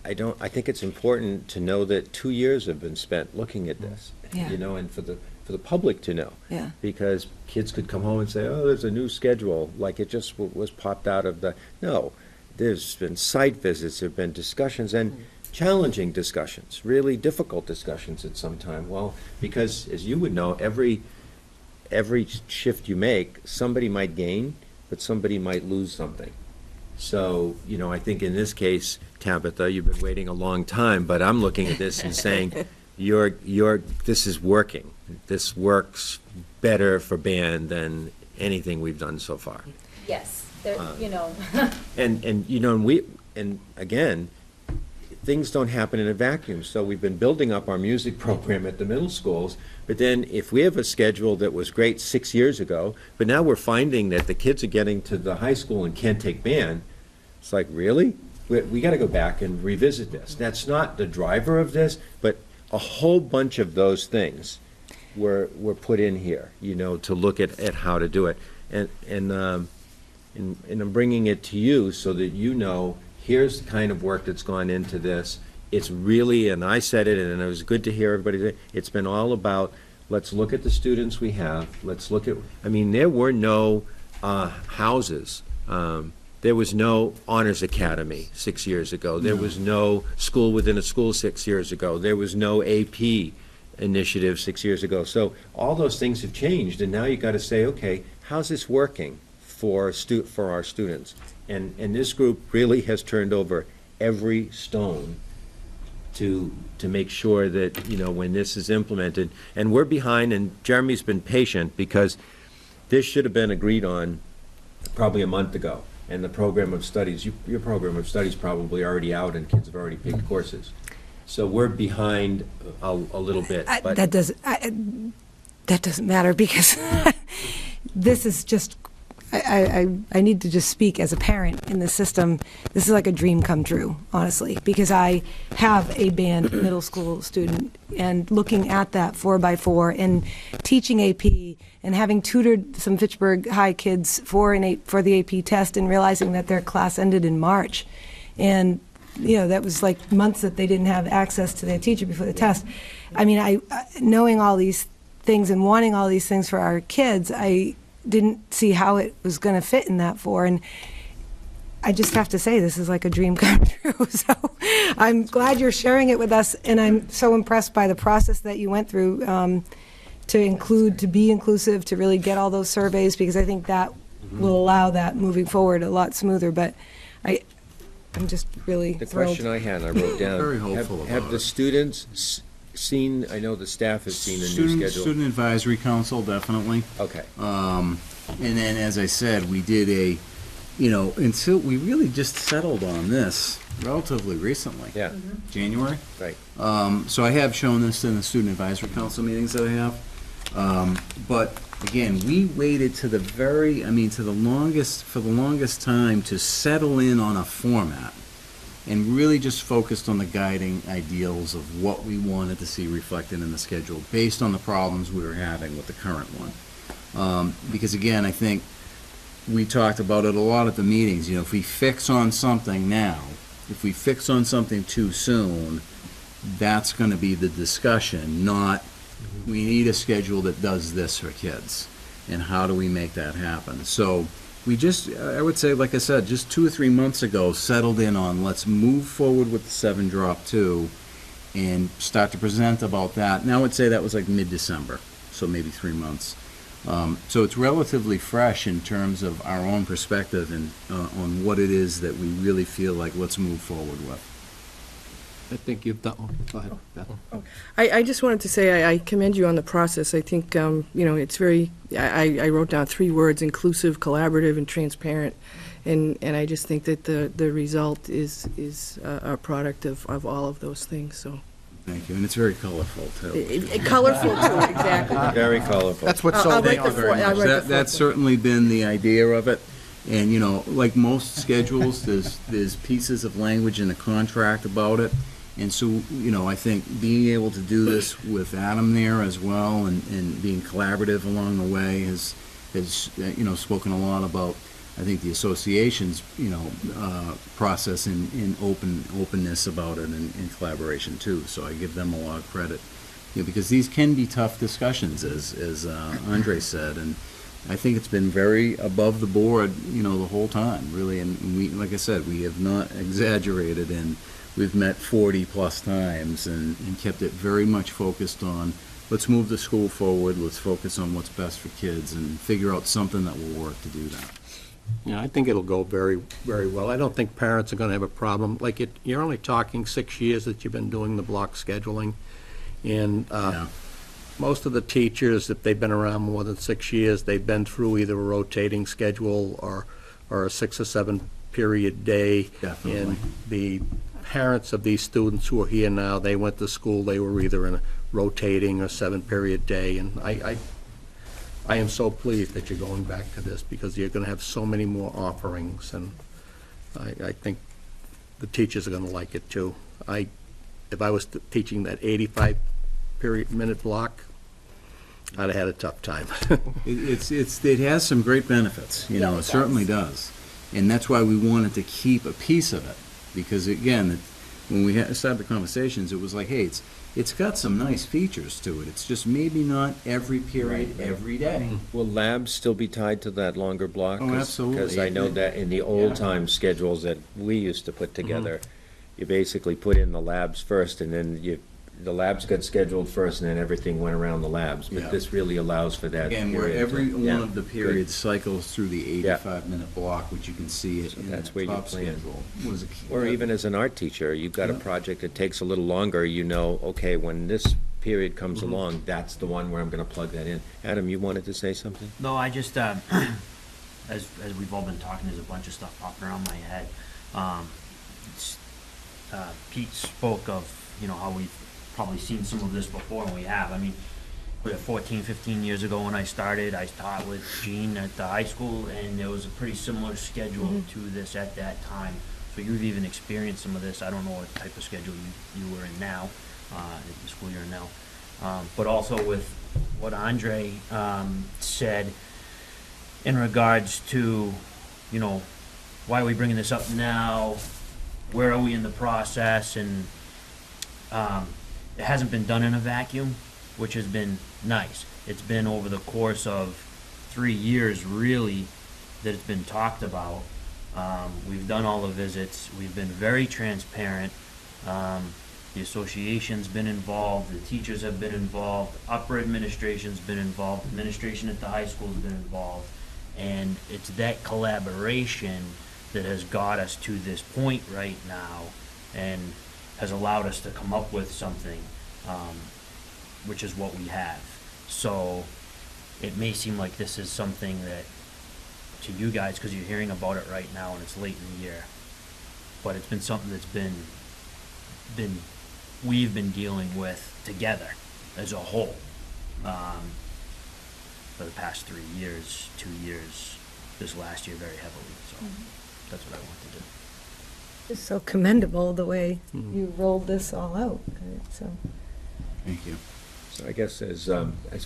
I think it's important to know that 2 years have been spent looking at this. Yeah. You know, and for the public to know. Yeah. Because kids could come home and say, oh, there's a new schedule, like it just was popped out of the, no. There's been site visits, there've been discussions, and challenging discussions, really difficult discussions at some time. Well, because as you would know, every shift you make, somebody might gain, but somebody might lose something. So, you know, I think in this case, Tabitha, you've been waiting a long time, but I'm looking at this and saying, this is working. This works better for band than anything we've done so far. Yes, you know. And you know, and again, things don't happen in a vacuum. So we've been building up our music program at the middle schools, but then if we have a schedule that was great 6 years ago, but now we're finding that the kids are getting to the high school and can't take band, it's like, really? We got to go back and revisit this. That's not the driver of this, but a whole bunch of those things were put in here, you know, to look at how to do it. And I'm bringing it to you so that you know, here's the kind of work that's gone into this. It's really, and I said it, and it was good to hear everybody say, it's been all about, let's look at the students we have, let's look at, I mean, there were no houses. There was no honors academy 6 years ago. There was no school within a school 6 years ago. There was no AP initiative 6 years ago. So all those things have changed, and now you got to say, okay, how's this working for our students? And this group really has turned over every stone to make sure that, you know, when this is implemented, and we're behind, and Jeremy's been patient because this should have been agreed on probably a month ago. And the program of studies, your program of studies probably already out and kids have already picked courses. So we're behind a little bit. But That doesn't matter because this is just, I need to just speak as a parent in the system. This is like a dream come true, honestly, because I have a band middle school student, and looking at that 4x4 and teaching AP and having tutored some Fitchburg High kids for the AP test and realizing that their class ended in March. And, you know, that was like months that they didn't have access to their teacher before the test. I mean, knowing all these things and wanting all these things for our kids, I didn't see how it was going to fit in that four. And I just have to say, this is like a dream come true. So I'm glad you're sharing it with us, and I'm so impressed by the process that you went through to be inclusive, to really get all those surveys, because I think that will allow that moving forward a lot smoother. But I'm just really the thrilled. question I had, I wrote down, Very hopeful have about the it. students seen, I know the staff has seen the new schedule. Student Advisory Council, definitely. Okay. And then, as I said, we did until we really just settled on this relatively recently. Yeah. January. Right. So I have shown this in the Student Advisory Council meetings that I have. But again, we waited to for the longest time to settle in on a format. and really just focused on the guiding ideals of what we wanted to see reflected in the schedule based on the problems we were having with the current one. Because again, I think we talked about it a lot at the meetings, you know, if we fix on something now, if we fix on something too soon, that's gonna be the discussion, not, we need a schedule that does this for kids, and how do we make that happen? So, we just, I would say, like I said, just 2 or 3 months ago, settled in on, let's move forward with the 7-drop-2, and start to present about that. Now, I would say that was like mid-December, so maybe 3 months. So it's relatively fresh in terms of our own perspective and on what it is that we really feel like let's move forward with. I think you've done, go ahead, Beth. I just wanted to say I commend you on the process. I think, you know, it's very, I wrote down 3 words: inclusive, collaborative, and transparent. And I just think that the result is a product of all of those things, so. Thank you, and it's very colorful, too. Colorful, too, exactly. Very colorful. That's what I'll sold write me the on very four- much. I'll write the That's fourth certainly been the idea of it. And, you know, like most schedules, there's pieces of language in the contract about it. And so, you know, I think being able to do this with Adam there as well and being collaborative along the way has, you know, spoken a lot about, I think, the association's, you know, process in openness about it and collaboration too. So I give them a lot of credit, you know, because these can be tough discussions, as Andre said, and I think it's been very above the board, you know, the whole time, really. And we, like I said, we have not exaggerated, and we've met 40-plus times and kept it very much focused on, let's move the school forward, let's focus on what's best for kids and figure out something that will work to do that. Yeah, I think it'll go very, very well. I don't think parents are gonna have a problem. Like, you're only talking 6 years that you've been doing the block scheduling. And Yeah. most of the teachers, if they've been around more than 6 years, they've been through either a rotating schedule or a 6 or 7 period day. Definitely. And the parents of these students who are here now, they went to school, they were either in a rotating or 7-period day. And I am so pleased that you're going back to this, because you're gonna have so many more offerings, and I think the teachers are gonna like it too. If I was teaching that 85-minute block, I'd have had a tough time. It has some great benefits, you know, Yeah, it it certainly does. does. And that's why we wanted to keep a piece of it, because again, when we started the conversations, it was like, hey, it's got some nice features to it. It's just maybe not every period, every day. Will labs still be tied to that longer block? Oh, absolutely. Because I know that in the old-time schedules that we used to put together, you basically put in the labs first, and then the labs got scheduled first, and then everything went around the labs. Yeah. But this really allows for that Again, where period every to- one yeah, of the good. periods cycles through the Yeah. 85-minute block, which you can see it So in that's the where you top plan. schedule. Was a key. Or even as an art teacher, you've got a Yeah. project that takes a little longer, you know, okay, when this period comes Mm-hmm. along, that's the one where I'm gonna plug that in. Adam, you wanted to say something? No, I just, as we've all been talking, there's a bunch of stuff popping around my head. Pete spoke of, you know, how we've probably seen some of this before, and we have. I mean, 14, 15 years ago when I started, I taught with Gene at the high school, and there was a pretty similar schedule to this at that time. So you've even experienced some of this. I don't know what type of schedule you were in now, the school you're in now. But also with what Andre said in regards to, you know, why are we bringing this up now? Where are we in the process? And it hasn't been done in a vacuum, which has been nice. It's been over the course of 3 years, really, that it's been talked about. We've done all the visits. We've been very transparent. The association's been involved. The teachers have been involved. Upper administration's been involved. Administration at the high school's been involved. And it's that collaboration that has got us to this point right now and has allowed us to come up with something, which is what we have. So it may seem like this is something that, to you guys, because you're hearing about it right now and it's late in the year, but it's been something that's we've been dealing with together as a whole for the past 3 years, 2 years, this last year very heavily. So that's what I want to do. just so commendable the way you rolled this all out. So Thank you. So I guess as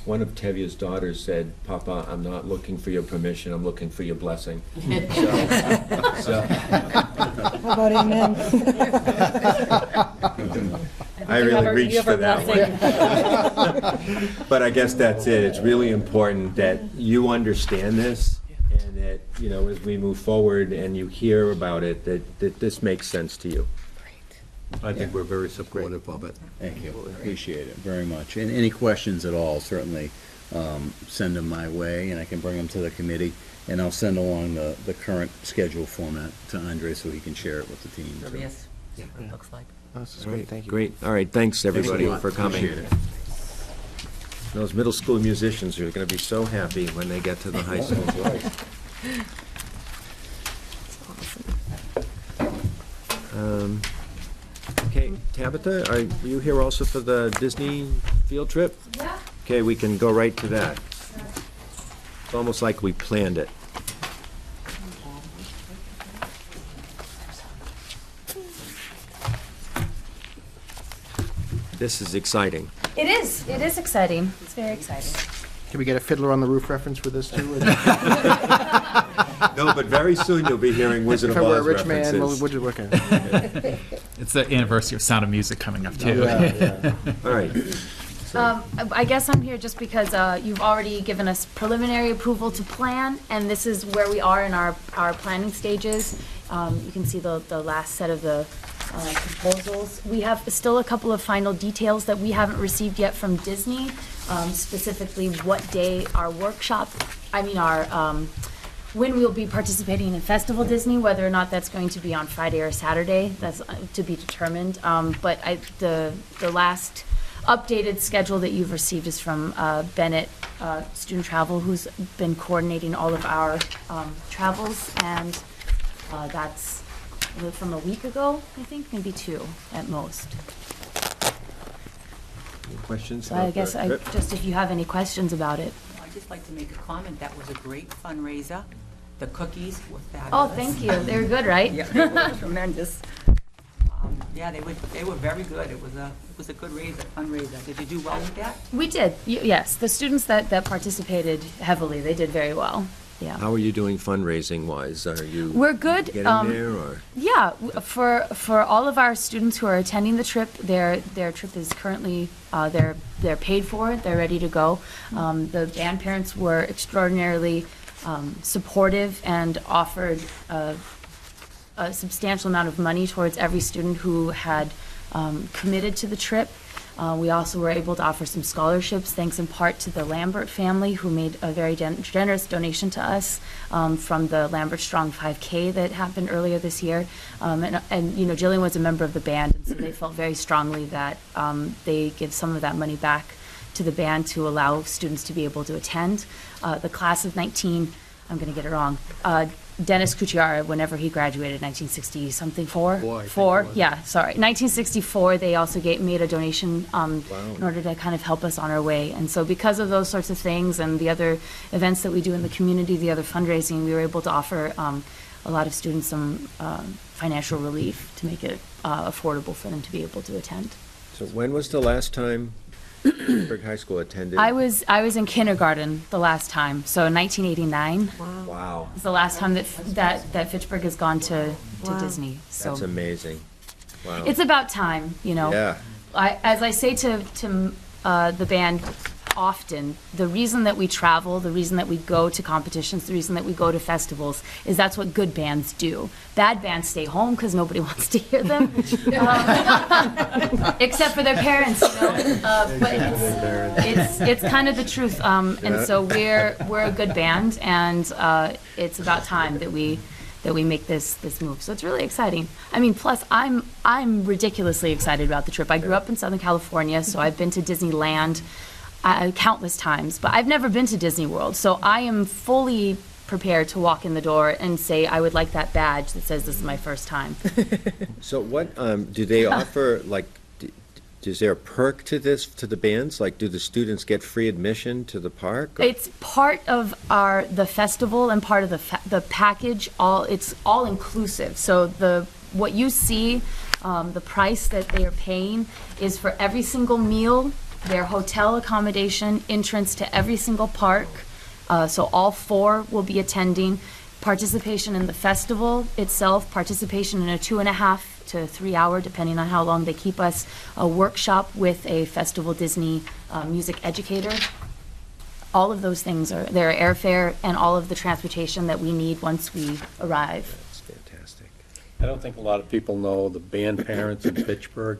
one of Tevia's daughters said, Papa, I'm not looking for your permission, I'm looking for your blessing. So, how about amen? I really reached for that one. But I guess that's it. It's really important that you understand this and that, you know, as we move forward and you hear about it, that this makes sense to you. I think we're very supportive of it. Thank you. Appreciate it very much. And any questions at all, certainly send them my way, and I can bring them to the committee. And I'll send along the current schedule format to Andre so he can share it with the team. There so. it is. What it looks like. This is great, thank you. Great. All right, thanks, everybody, for coming. Appreciate it. Those middle school musicians are going to be so happy when they get to the high school. Okay, Tabitha, are you here also for the Disney field trip? Yeah. Okay, we can go right to that. It's almost like we planned it. This is exciting. It is exciting. It's very exciting. Can we get a Fiddler on the Roof reference for this too? No, but very soon you'll be hearing Wizard of If I were a Oz rich man, references. would you look at? It's the anniversary of Sound of Music coming up too. All right. I guess I'm here just because you've already given us preliminary approval to plan, and this is where we are in our planning stages. You can see the last set of the proposals. We have still a couple of final details that we haven't received yet from Disney, specifically what day our workshop, when we'll be participating in Festival Disney, whether or not that's going to be on Friday or Saturday, that's to be determined. But the last updated schedule that you've received is from Bennett Student Travel, who's been coordinating all of our travels, and that's from a week ago, I think, maybe 2 at most. Any questions So about I guess the trip? if you have any questions about it. I'd just like to make a comment. That was a great fundraiser. The cookies were fabulous. Oh, thank you. They were good, right? Yeah, they were tremendous. Yeah, they were very good. It was a good fundraiser. Did you do well with that? We did, yes. The students that participated heavily, they did very well, yeah. How are you doing fundraising-wise? Are you We're good. getting there, or? Yeah, for all of our students who are attending the trip, their trip is currently, they're paid for, they're ready to go. The band parents were extraordinarily supportive and offered a substantial amount of money towards every student who had committed to the trip. We also were able to offer some scholarships, thanks in part to the Lambert family, who made a very generous donation to us from the Lambert Strong 5K that happened earlier this year. And you know, Jillian was a member of the band, and so they felt very strongly that they give some of that money back to the band to allow students to be able to attend. The class of 19, I'm going to get it wrong, Dennis Cucciara, whenever he graduated, 1960-something, yeah, sorry, 1964, they also made a donation in order to kind of help us on our way. And so because of those sorts of things and the other events that we do in the community, the other fundraising, we were able to offer a lot of students some financial relief to make it affordable for them to be able to attend. So when was the last time Pittsburgh High School attended? I was in kindergarten the last time, so 1989. Wow. Is the last time that Fitchburg has gone to Disney. So That's amazing. Wow. it's about time, you know. Yeah. As I say to the band often, the reason that we travel, the reason that we go to competitions, the reason that we go to festivals is that's what good bands do. Bad bands stay home because nobody wants to hear them, except for their parents, you know. But it's kind of the truth, and so we're a good band, and it's about time that we make this move. So it's really exciting. I mean, plus I'm ridiculously excited about the trip. I grew up in Southern California, so I've been to Disneyland countless times, but I've never been to Disney World. So I am fully prepared to walk in the door and say, I would like that badge that says this is my first time. So what do they offer, like, is there a perk to this, to the bands? Like, do the students get free admission to the park? It's part of the festival and part of the package. It's all inclusive. So what you see, the price that they are paying is for every single meal, their hotel accommodation, entrance to every single park. So all 4 will be attending. Participation in the festival itself, participation in a 2.5 to 3 hour, depending on how long they keep us, a workshop with a Festival Disney music educator. All of those things are, their airfare and all of the transportation that we need once we arrive. That's fantastic. I don't think a lot of people know the band parents in Pittsburgh.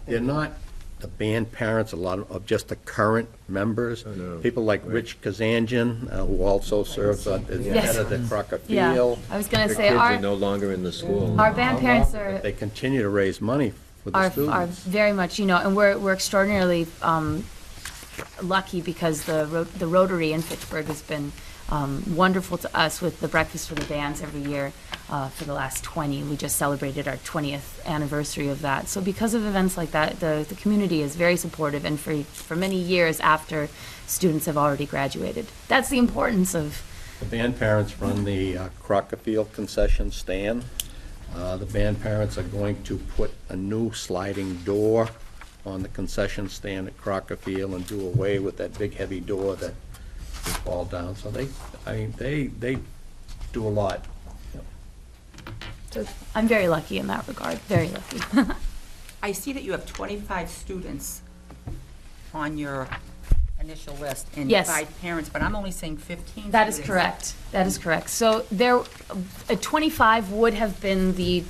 They're not the band parents, a lot of just the current members. Oh, no. People like Right. Rich Kazanjian, who also serves as Yes. head of the Crocker Yeah, Field. I was gonna The say, kids are no longer in the school. our band parents are, They continue to raise money for the are students. very much, and we're extraordinarily lucky because the Rotary in Fitchburg has been wonderful to us with the Breakfast for the Bands every year for the last 20. We just celebrated our 20th anniversary of that. So because of events like that, the community is very supportive, and for many years after students have already graduated. That's the importance of. The band parents run the Crocker Field concession stand. The band parents are going to put a new sliding door on the concession stand at Crocker Field and do away with that big heavy door that would fall down. So they do a lot. So I'm very lucky in that regard, very lucky. I see that you have 25 students on your initial list and Yes. 5 parents, but I'm only seeing 15 That is students. correct. That is correct. So there, 25 would have been the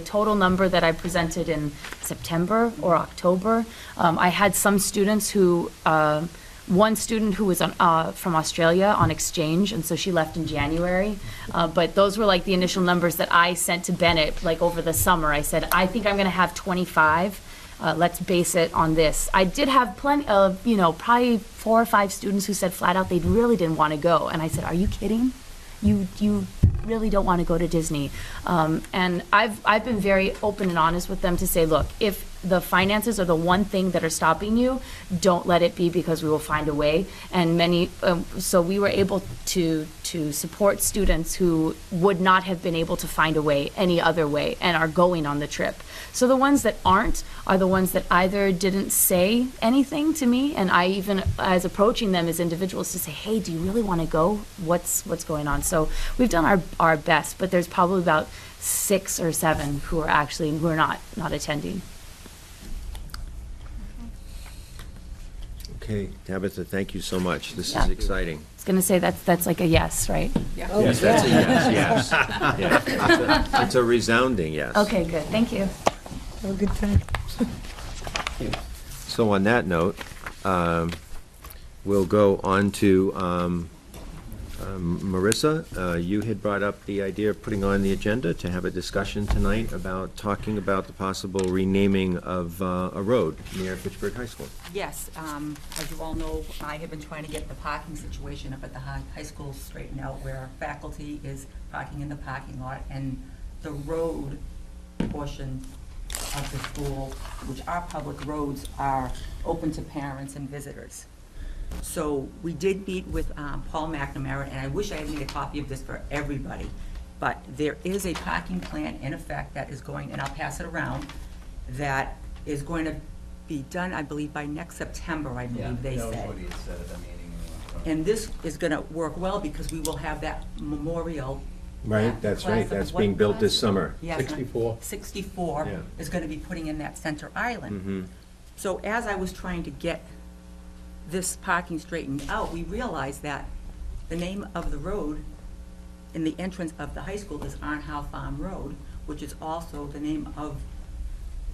total number that I presented in September or October. I had some students who, one student who was from Australia on exchange, and so she left in January. But those were like the initial numbers that I sent to Bennett, like over the summer. I said, I think I'm going to have 25. Let's base it on this. I did have plenty of, probably 4 or 5 students who said flat out they really didn't want to go. And I said, are you kidding? You really don't want to go to Disney. And I've been very open and honest with them to say, look, if the finances are the one thing that are stopping you, don't let it be, because we will find a way. And so we were able to support students who would not have been able to find a way any other way and are going on the trip. So the ones that aren't are the ones that either didn't say anything to me, and I even, as approaching them as individuals, to say, hey, do you really want to go? What's going on? So we've done our best, but there's probably about 6 or 7 who are not attending. Okay, Tabitha, thank you so much. This Yeah. is exciting. I was going to say that's like a yes, right? Yes, that's a yes, yes. Yeah. It's a resounding yes. Okay, good. Thank you. Have a good time. So on that note, we'll go on to Marissa. You had brought up the idea of putting on the agenda to have a discussion tonight about talking about the possible renaming of a road near Fitchburg High School. Yes, as you all know, I have been trying to get the parking situation up at the high school straightened out, where faculty is parking in the parking lot, and the road portion of the school, which are public roads, are open to parents and visitors. So we did meet with Paul McNamara, and I wish I had made a copy of this for everybody, but there is a parking plan in effect that is going, and I'll pass it around, that is going to be done, I believe, by next September, I believe they said. That was what he had said at the meeting. And this is going to work well because we will have that memorial. Right, that's right. class of That's what being built class? this summer. Yes, 64. 64 Yeah. is going to be putting in that center island. Mm-hmm. So as I was trying to get this parking straightened out, we realized that the name of the road in the entrance of the high school is On Howe Farm Road, which is also the name of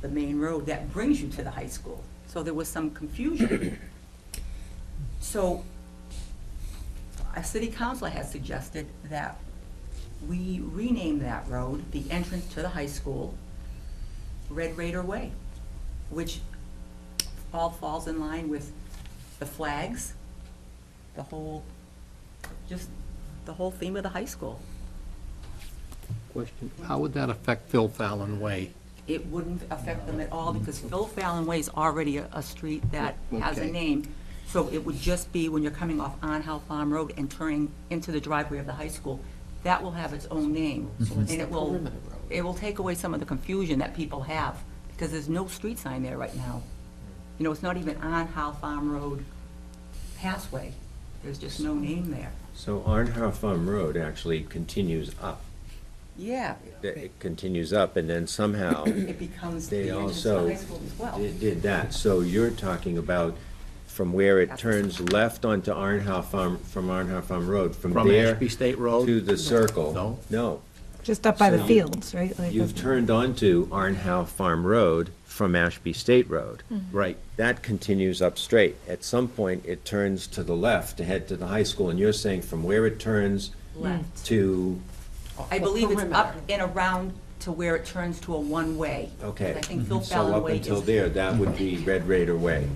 the main road that brings you to the high school. So there was some confusion. So a city councilor has suggested that we rename that road, the entrance to the high school, Red Raider Way, which all falls in line with the flags, the whole theme of the high school. Question, how would that affect Phil Fallon Way? It wouldn't affect them at all because Phil Fallon Way is already a street that has a Okay. name. So it would just be when you're coming off On Howe Farm Road and turning into the driveway of the high school, that will have its own name. And it will, it will take away some of the confusion that people have, because there's no street sign there right now. You know, it's not even on Howe Farm Road Passway. There's just no name there. So Arnhouse Farm Road actually continues up. Yeah. It continues up, and then somehow It becomes the they entrance to the also high school as well. did that. So you're talking about from where it turns left onto Arnhouse Farm, from Arnhouse Farm Road, from From there Ashby State Road? to the circle? No. No. Just up by the So fields, right? Like You've the- turned onto Arnhouse Farm Road from Ashby State Road. Right. That continues up straight. At some point, it turns to the left to head to the high school, and you're saying from where it turns Left. to, I believe it's up and around to where it turns to a one-way. okay. I think Phil So Fallon up Way until is. there, that would be Red Raider Way.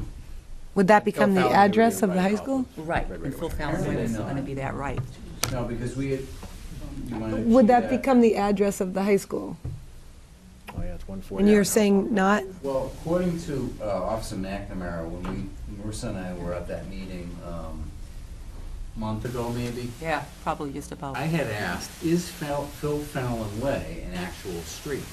Would that become the Fallon address area of the high right school? Right, and Phil Fallon Way is gonna be that right. No, because we had, you mind if Would she that had- become the address of the high school? Oh, yeah, it's 140. And you're saying not? Well, according to Officer McNamara, when Marissa and I were at that meeting, month ago maybe, Yeah, probably just about. I had asked, is Phil Fallon Way an actual street?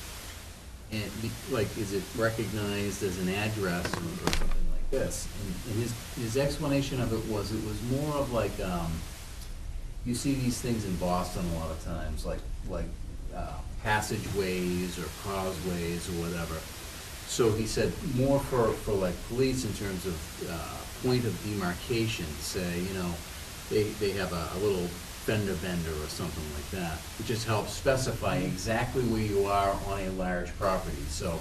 And, like, is it recognized as an address or something like this? And his explanation of it was more of like, you see these things in Boston a lot of times, like passageways or causeways or whatever. So he said more for like police in terms of point of demarcation, say, you know, they have a little fender bender or something like that. It just helps specify exactly where you are on a large property. So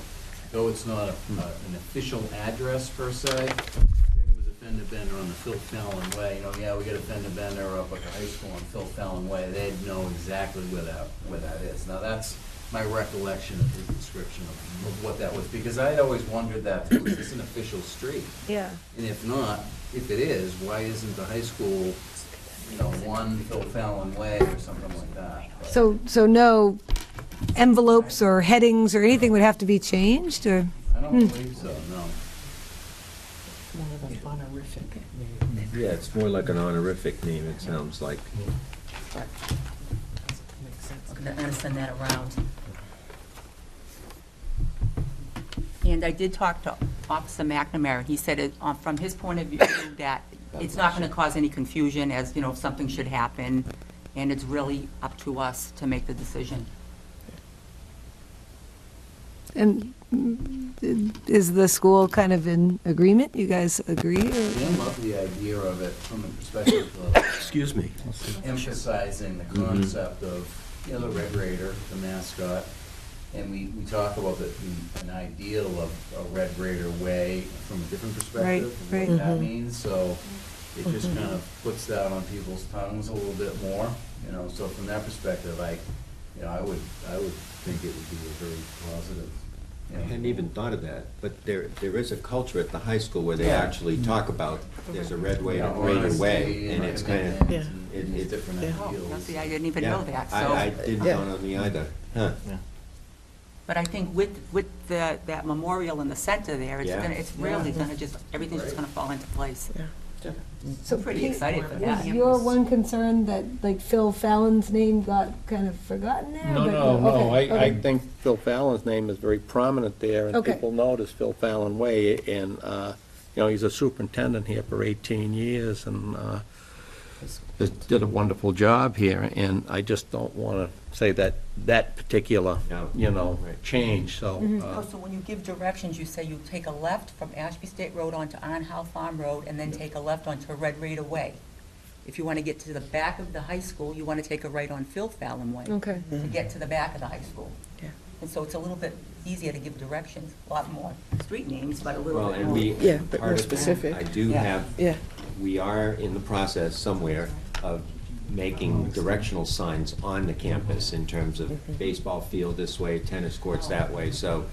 though it's not an official address per se, if it was a fender bender on the Phil Fallon Way, you know, yeah, we got a fender bender up at the high school on Phil Fallon Way, they'd know exactly where that is. Now, that's my recollection of his description of what that was, because I'd always wondered that, too, is this an official street? Yeah. And if not, if it is, why isn't the high school, you know, one Phil Fallon Way or something like that? But- So no envelopes or headings or anything would have to be changed, or? I don't believe so, no. Yeah, it's more like an honorific name, it sounds like. I'm gonna send that around. And I did talk to Officer McNamara. He said it, from his point of view, that it's not gonna cause any confusion as, you know, if something should happen, and it's really up to us to make the decision. And is the school kind of in agreement? You guys agree? Or? Dan loved the idea of it from the perspective of Excuse me. emphasizing the concept of, you know, the Red Raider, the mascot. And we talk about an ideal of a Red Raider way from a different perspective, of Right, what that means. So it just kind of puts that on people's tongues a little bit more, you know. So from that perspective, I would think it would be a very positive. I hadn't even thought of that, but there is a culture at the high school where they Yeah. actually talk about, there's a Red Raider honesty way, and it's kind of, Yeah. It's different Oh, ideals. see, I didn't even know that, so. I didn't dawn on me either, huh? But I think with that memorial in the center there, Yeah. it's really gonna just, everything's just gonna fall into place. So Pretty Pete, excited for is that. your one concern that like Phil Fallon's name got kind of forgotten there? No, But- no, okay, I okay. think Phil Fallon's name is very prominent there, and Okay. people notice Phil Fallon Way, and, you know, he's a superintendent here for 18 years, and did a wonderful job here, and I just don't want to say that particular, No. you know, Right. change, so. Oh, so when you give directions, you say you take a left from Ashby State Road onto Arnhouse Farm Road, and then take a left onto Red Raider Way. If you want to get to the back of the high school, you want to take a right on Phil Fallon Way. Okay. To get to the back of the high school. Yeah. And so it's a little bit easier to give directions, a lot more street names, but a little Well, bit and more. we, Yeah, but part more of that, specific. I do Yeah. have, Yeah. we are in the process somewhere of making directional signs on the campus in terms of baseball field this way, tennis courts that way. So,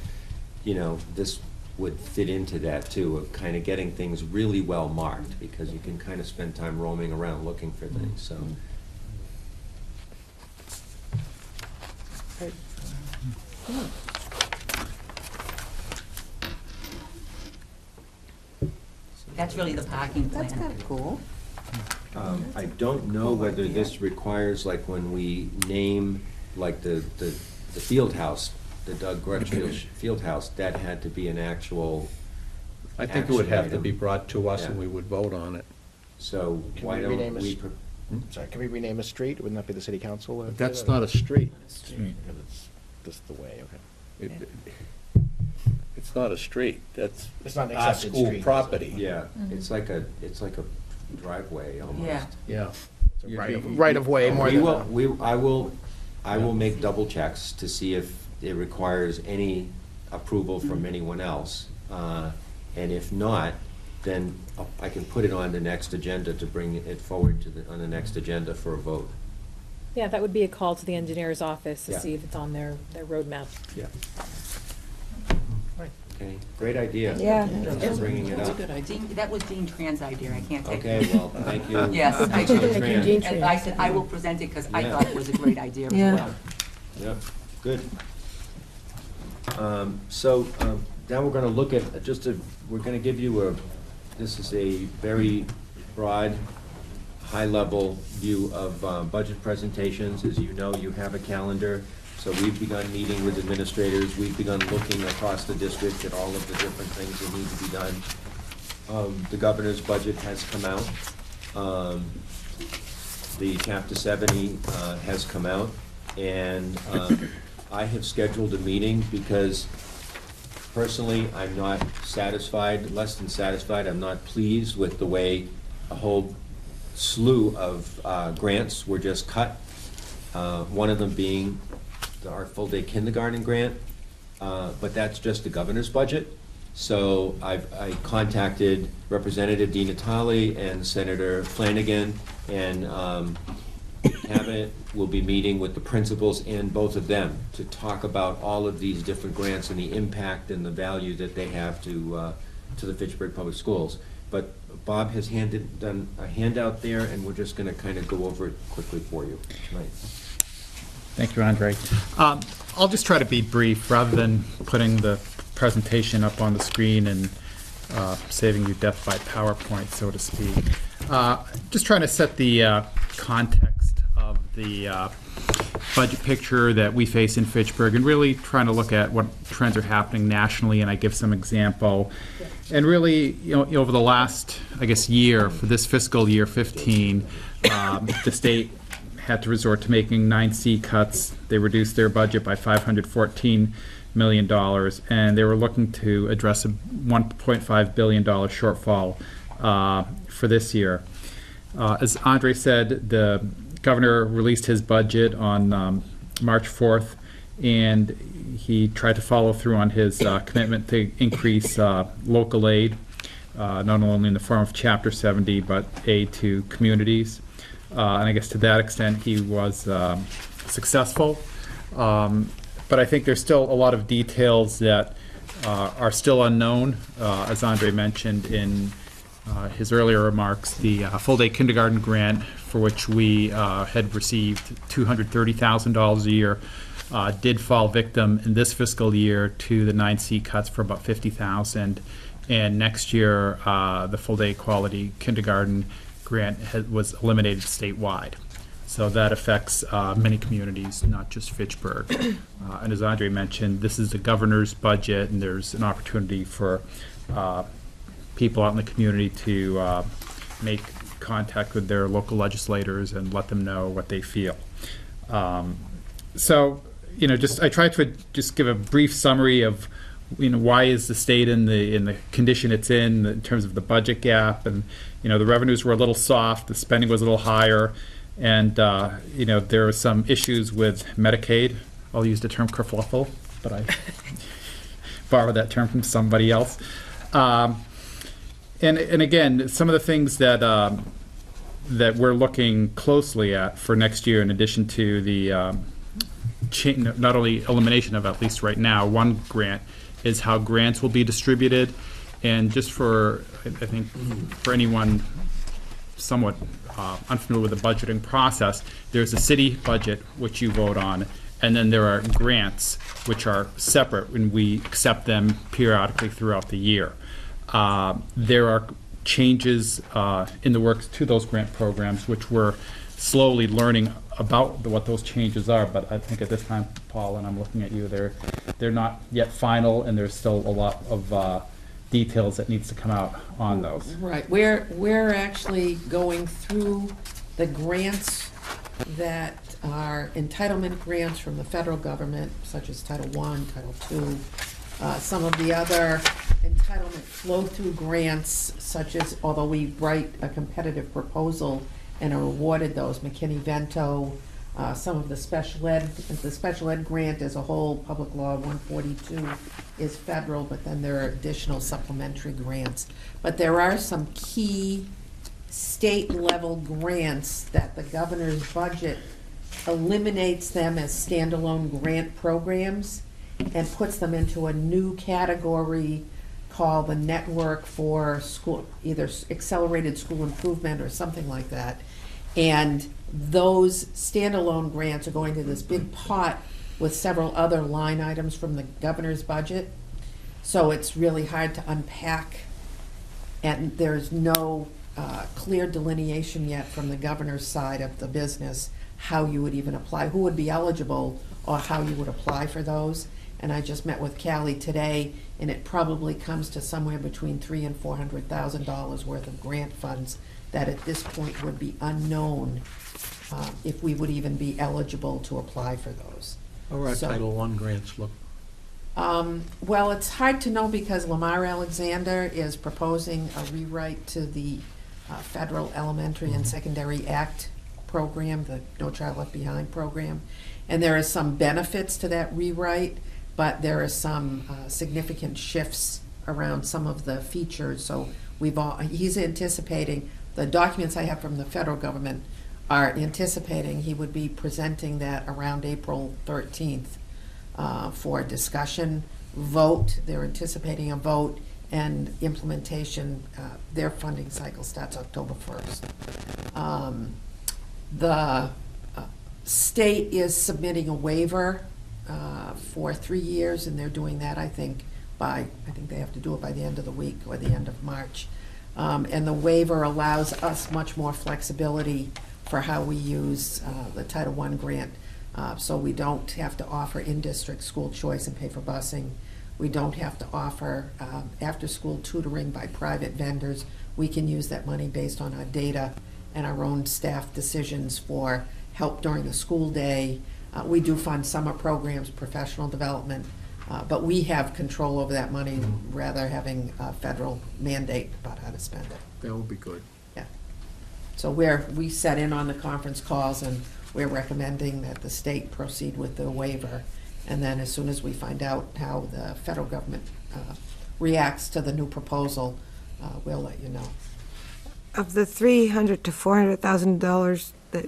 you know, this would fit into that too, of kind of getting things really well marked, because you can kind of spend time roaming around looking for things, so. That's really the parking plan. That's kind of cool. I don't know whether this requires, like, when we name, like, the the field house, the Doug Grutch field house, that had to be an actual I think it would have to action be item. brought to us Yeah. and we would vote on it. So Can why we don't rename a we? s- Sorry, can we rename a street? Wouldn't that be the city council? But that's not a street. Because it's just the way, okay. It's not a street. That's It's not an our accepted school street, is it? property. Yeah, it's like a driveway almost. Yeah. Yeah. It's a right of way more We than will, a. I will make double checks to see if it requires any approval from anyone else. And if not, then I can put it on the next agenda to bring it forward on the next agenda for a vote. Yeah, that would be a call to the engineer's office to Yeah. see if it's on their roadmap. Yeah. Okay, great idea. Yeah. Thanks for bringing it up. That was Dean Tran's idea, I can't take it. Okay, well, thank you. Yes, I Dean did. Tran. And I said, I will present it because I Yeah. thought it was a great idea as Yeah. well. Yep, good. So now we're going to look at, we're going to give you this is a very broad, high-level view of budget presentations. As you know, you have a calendar. So we've begun meeting with administrators. We've begun looking across the district at all of the different things that need to be done. The governor's budget has come out. The Chapter 70 has come out. And I have scheduled a meeting because personally, I'm not satisfied, less than satisfied. I'm not pleased with the way a whole slew of grants were just cut. One of them being our full-day kindergarten grant, but that's just the governor's budget. So I contacted Representative Di Natale and Senator Flanagan, and Cabinet will be meeting with the principals and both of them to talk about all of these different grants and the impact and the value that they have to the Fitchburg Public Schools. But Bob has done a handout there, and we're just going to kind of go over it quickly for you tonight. Thank you, Andre. I'll just try to be brief rather than putting the presentation up on the screen and saving you death by PowerPoint, so to speak. Just trying to set the context of the budget picture that we face in Fitchburg and really trying to look at what trends are happening nationally, and I give some example. And really, over the last, I guess, year, for this fiscal year 15, the state had to resort to making 9C cuts. They reduced their budget by $514 million, and they were looking to address a $1.5 billion shortfall for this year. As Andre said, the governor released his budget on March 4th, and he tried to follow through on his commitment to increase local aid, not only in the form of Chapter 70, but aid to communities. And I guess to that extent, he was successful. But I think there's still a lot of details that are still unknown. As Andre mentioned in his earlier remarks, the full-day kindergarten grant, for which we had received $230,000 a year, did fall victim in this fiscal year to the 9C cuts for about $50,000. And next year, the full-day quality kindergarten grant was eliminated statewide. So that affects many communities, not just Fitchburg. And as Andre mentioned, this is the governor's budget, and there's an opportunity for people out in the community to make contact with their local legislators and let them know what they feel. So, I tried to just give a brief summary of why is the state in the condition it's in terms of the budget gap, and the revenues were a little soft, the spending was a little higher, and there are some issues with Medicaid. I'll use the term kerfluffle, but I borrowed that term from somebody else. And again, some of the things that that we're looking closely at for next year, in addition to the not only elimination of, at least right now, one grant, is how grants will be distributed. And just for, I think, for anyone somewhat unfamiliar with the budgeting process, there's a city budget, which you vote on, and then there are grants, which are separate, and we accept them periodically throughout the year. There are changes in the works to those grant programs, which we're slowly learning about what those changes are. But I think at this time, Paul, and I'm looking at you, they're not yet final, and there's still a lot of details that needs to come out on those. Right, we're actually going through the grants that are entitlement grants from the federal government, such as Title I, Title II, some of the other entitlement flow-through grants, such as, although we write a competitive proposal and are awarded those, McKinney-Vento, some of the special ed grant as a whole, Public Law 142 is federal, but then there are additional supplementary grants. But there are some key state-level grants that the governor's budget eliminates them as standalone grant programs and puts them into a new category called the Network for School, either Accelerated School Improvement or something like that. And those standalone grants are going to this big pot with several other line items from the governor's budget. So it's really hard to unpack, and there's no clear delineation yet from the governor's side of the business how you would even apply, who would be eligible, or how you would apply for those. And I just met with Callie today, and it probably comes to somewhere between $300,000 and $400,000 worth of grant funds that at this point would be unknown if we would even be eligible to apply for those. Or our So- Title I grants look. Well, it's hard to know because Lamar Alexander is proposing a rewrite to the Federal Elementary and Secondary Act program, the No Child Left Behind program. And there are some benefits to that rewrite, but there are some significant shifts around some of the features. So he's anticipating, the documents I have from the federal government are anticipating he would be presenting that around April 13th for discussion, vote. They're anticipating a vote and implementation. Their funding cycle starts October 1st. The state is submitting a waiver for 3 years, and they're doing that, I think they have to do it by the end of the week or the end of March. And the waiver allows us much more flexibility for how we use the Title I grant. So we don't have to offer in-district school choice and pay for busing. We don't have to offer after-school tutoring by private vendors. We can use that money based on our data and our own staff decisions for help during the school day. We do fund summer programs, professional development, but we have control over that money rather having a federal mandate about how to spend it. That would be good. Yeah. So we set in on the conference calls, and we're recommending that the state proceed with the waiver. And then as soon as we find out how the federal government reacts to the new proposal, we'll let you know. Of the $300,000 to $400,000 that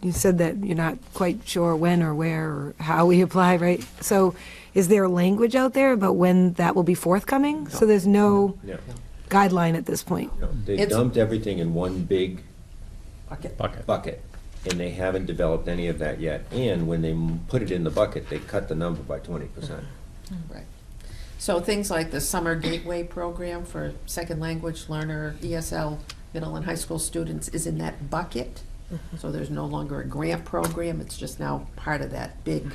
you said that you're not quite sure when or where or how we apply, right? So is there language out there about when that will be forthcoming? No. So there's no No. guideline at this point? No, they It's- dumped everything in one big Bucket. bucket, and they haven't developed any of that yet. And when they put it in the bucket, they cut the number by 20%. Right. So things like the Summer Gateway Program for second language learner, ESL, middle and high school students is in that bucket. So there's no longer a grant program, it's just now part of that big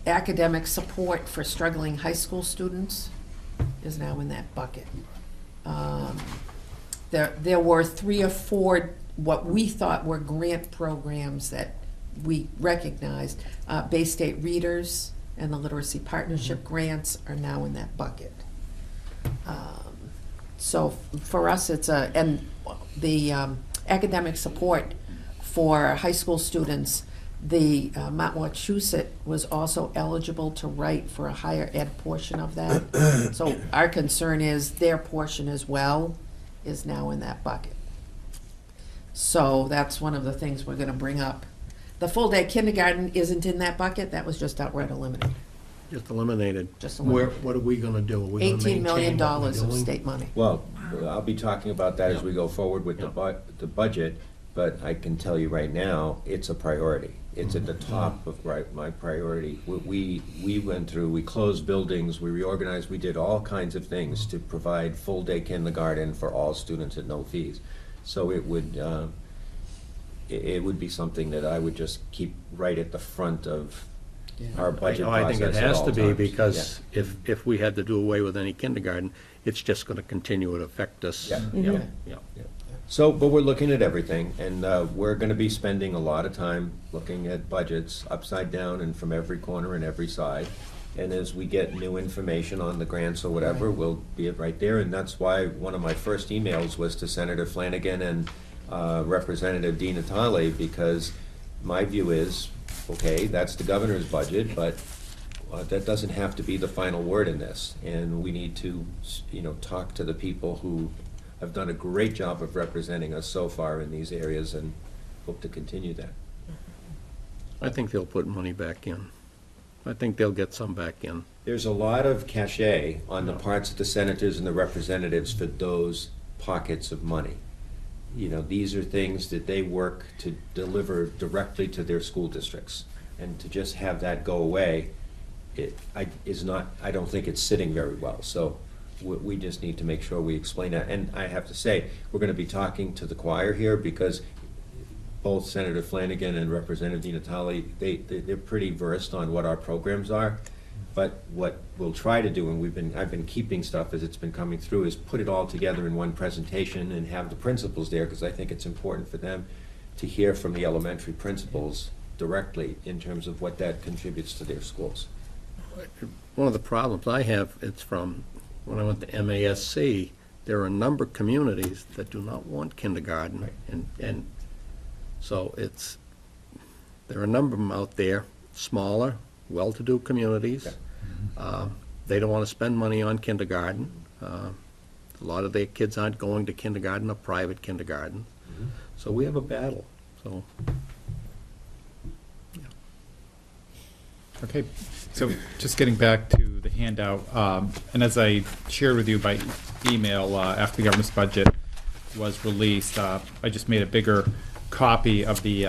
academic support for struggling high school students is now in that bucket. There were 3 or 4 what we thought were grant programs that we recognized. Bay State Readers and the Literacy Partnership grants are now in that bucket. So for us, it's and the academic support for high school students, the Mount Wachusett was also eligible to write for a higher ed portion of that. So our concern is their portion as well is now in that bucket. So that's one of the things we're gonna bring up. The full-day kindergarten isn't in that bucket, that was just outright eliminated. Just eliminated. Just Where, eliminated. what are we gonna do? Are we gonna $18 million maintain what we're of doing? state money. Well, I'll be talking about that as we go forward with the budget, but I can tell you right now, it's a priority. It's at the top of my priority. We went through, we closed buildings, we reorganized, we did all kinds of things to provide full-day kindergarten for all students at no fees. So it would be something that I would just keep right at the front of our budget process I think it at has all to be, times. because if we had to do away with any kindergarten, it's just going to continue to affect us. Yeah. Yeah. So, but we're looking at everything, and we're going to be spending a lot of time looking at budgets upside down and from every corner and every side. And as we get new information on the grants or whatever, we'll be right there. And that's why one of my first emails was to Senator Flanagan and Representative Di Natale, because my view is, okay, that's the governor's budget, but that doesn't have to be the final word in this. And we need to, talk to the people who have done a great job of representing us so far in these areas, and hope to continue that. I think they'll put money back in. I think they'll get some back in. There's a lot of cachet on the parts of the senators and the representatives for those pockets of money. These are things that they work to deliver directly to their school districts. And to just have that go away, I don't think it's sitting very well. So we just need to make sure we explain that. And I have to say, we're going to be talking to the choir here, because both Senator Flanagan and Representative Di Natale, they're pretty versed on what our programs are. But what we'll try to do, and I've been keeping stuff as it's been coming through, is put it all together in one presentation and have the principals there, because I think it's important for them to hear from the elementary principals directly in terms of what that contributes to their schools. One of the problems I have, it's from when I went to MASC, there are a number of communities that do not want kindergarten. Right. And so there are a number of them out there, smaller, well-to-do communities. Okay. They don't want to spend money on kindergarten. A lot of their kids aren't going to kindergarten or private kindergarten. Mm-hmm. So we have a battle, so. Okay, so just getting back to the handout, and as I shared with you by email after the governor's budget was released, I just made a bigger copy of the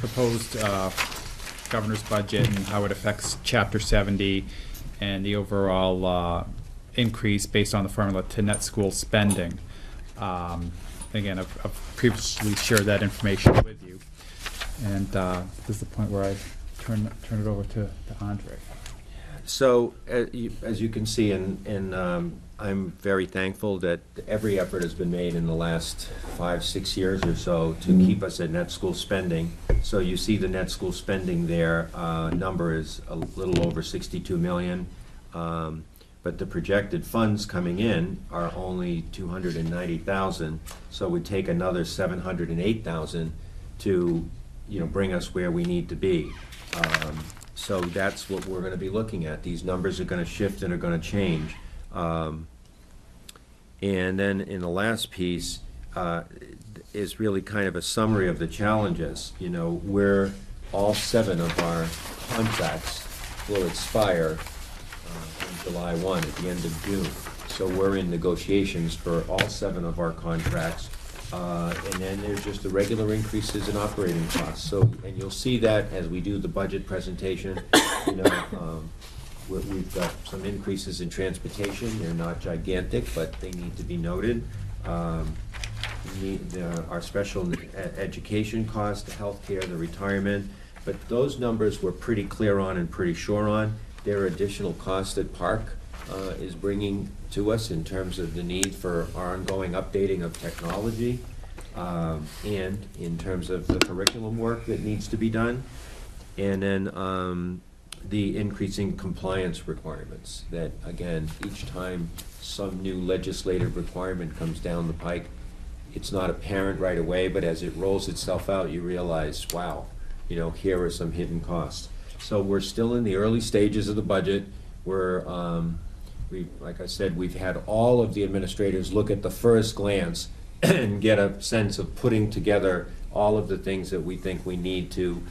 proposed governor's budget and how it affects Chapter 70 and the overall increase based on the formula to net school spending. Again, I've previously shared that information with you, and this is the point where I turn it over to Andre. So, as you can see, and I'm very thankful that every effort has been made in the last 5-6 years or so to keep us at net school spending. So you see the net school spending there, number is a little over 62 million. But the projected funds coming in are only 290,000. So we take another 708,000 to, bring us where we need to be. So that's what we're going to be looking at. These numbers are going to shift and are going to change. And then in the last piece is really kind of a summary of the challenges. Where all 7 of our contracts will expire on July 1 at the end of June. So we're in negotiations for all 7 of our contracts. And then there's just the regular increases in operating costs. So, and you'll see that as we do the budget presentation. We've got some increases in transportation. They're not gigantic, but they need to be noted. Our special education costs, the healthcare, the retirement. But those numbers we're pretty clear on and pretty sure on. There are additional costs that Park is bringing to us in terms of the need for ongoing updating of technology, and in terms of the curriculum work that needs to be done, and then the increasing compliance requirements that, again, each time some new legislative requirement comes down the pike, it's not apparent right away, but as it rolls itself out, you realize, wow, here are some hidden costs. So we're still in the early stages of the budget. We're like I said, we've had all of the administrators look at the first glance and get a sense of putting together all of the things that we think we need to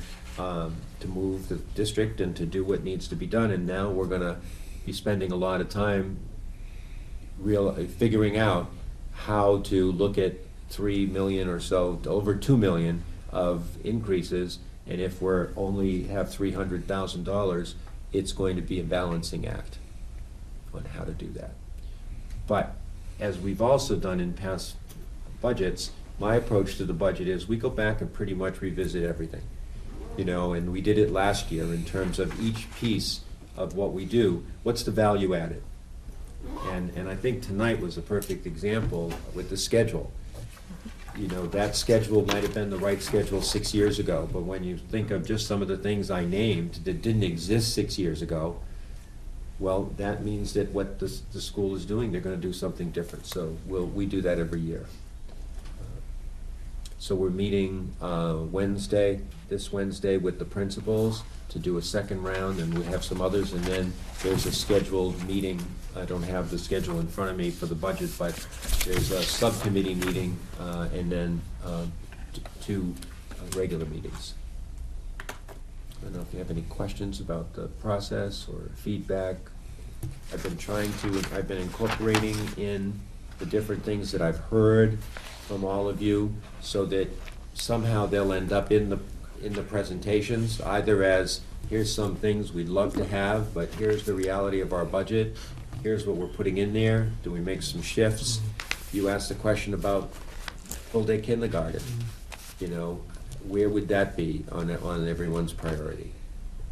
move the district and to do what needs to be done. And now we're going to be spending a lot of time figuring out how to look at 3 million or so, to over 2 million of increases, and if we're only have $300,000, it's going to be a balancing act on how to do that. But as we've also done in past budgets, my approach to the budget is we go back and pretty much revisit everything. You know, and we did it last year in terms of each piece of what we do, what's the value added? And I think tonight was a perfect example with the schedule. You know, that schedule might have been the right schedule 6 years ago, but when you think of just some of the things I named that didn't exist 6 years ago, well, that means that what the school is doing, they're gonna do something different. So we do that every year. So we're meeting this Wednesday with the principals to do a second round, and we have some others, and then there's a scheduled meeting. I don't have the schedule in front of me for the budget, but there's a subcommittee meeting, and then two regular meetings. I don't know if you have any questions about the process or feedback. I've been incorporating in the different things that I've heard from all of you, so that somehow they'll end up in the presentations, either as, here's some things we'd love to have, but here's the reality of our budget, here's what we're putting in there, do we make some shifts? You asked the question about full-day kindergarten, you know, where would that be on everyone's priority?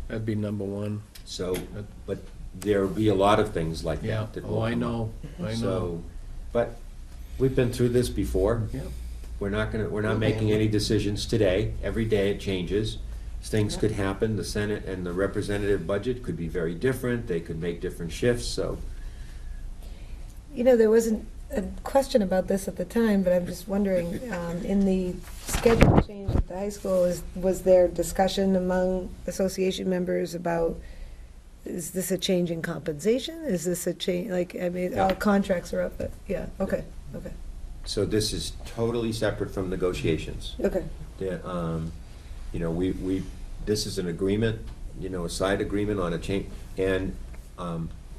That'd be number one. So, but there'll be a lot of things like that. that will I come know, up. I know. So, but we've been through this before. Yeah. We're not making any decisions today. Every day it changes. Things could happen. The Senate and the representative budget could be very different. They could make different shifts, so. You know, there wasn't a question about this at the time, but I'm just wondering, in the schedule change at the high school, was there discussion among association members about, is this a change in compensation? Is this a change, like, I mean, all contracts are up, but, yeah, okay, okay. So this is totally separate from negotiations. Okay. You know, this is an agreement, you know, a side agreement on a change. And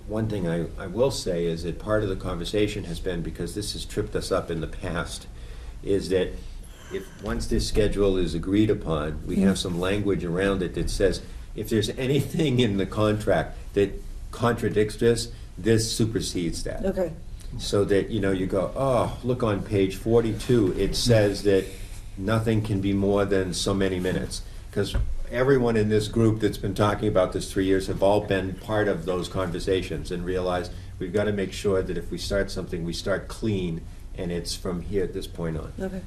one thing I will say is that part of the conversation has been, because this has tripped us up in the past, is that once this schedule is agreed upon, we have some language around it that says, if there's anything in the contract that contradicts this supersedes that. Okay. So that, you know, you go, oh, look on page 42, it says that nothing can be more than so many minutes. Because everyone in this group that's been talking about this 3 years have all been part of those conversations and realized we've got to make sure that if we start something, we start clean, and it's from here at this point on. Okay.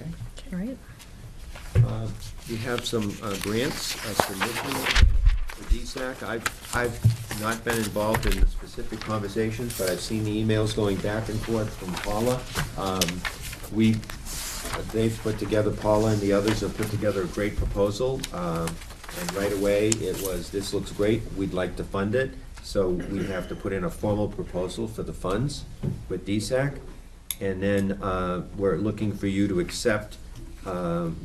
Okay. All right. We have some grants, submissions for DSAC. I've not been involved in the specific conversations, but I've seen the emails going back and forth from Paula. They've put together, Paula and the others have put together a great proposal. And right away, it was, this looks great, we'd like to fund it. So we have to put in a formal proposal for the funds with DSAC. And then we're looking for you to accept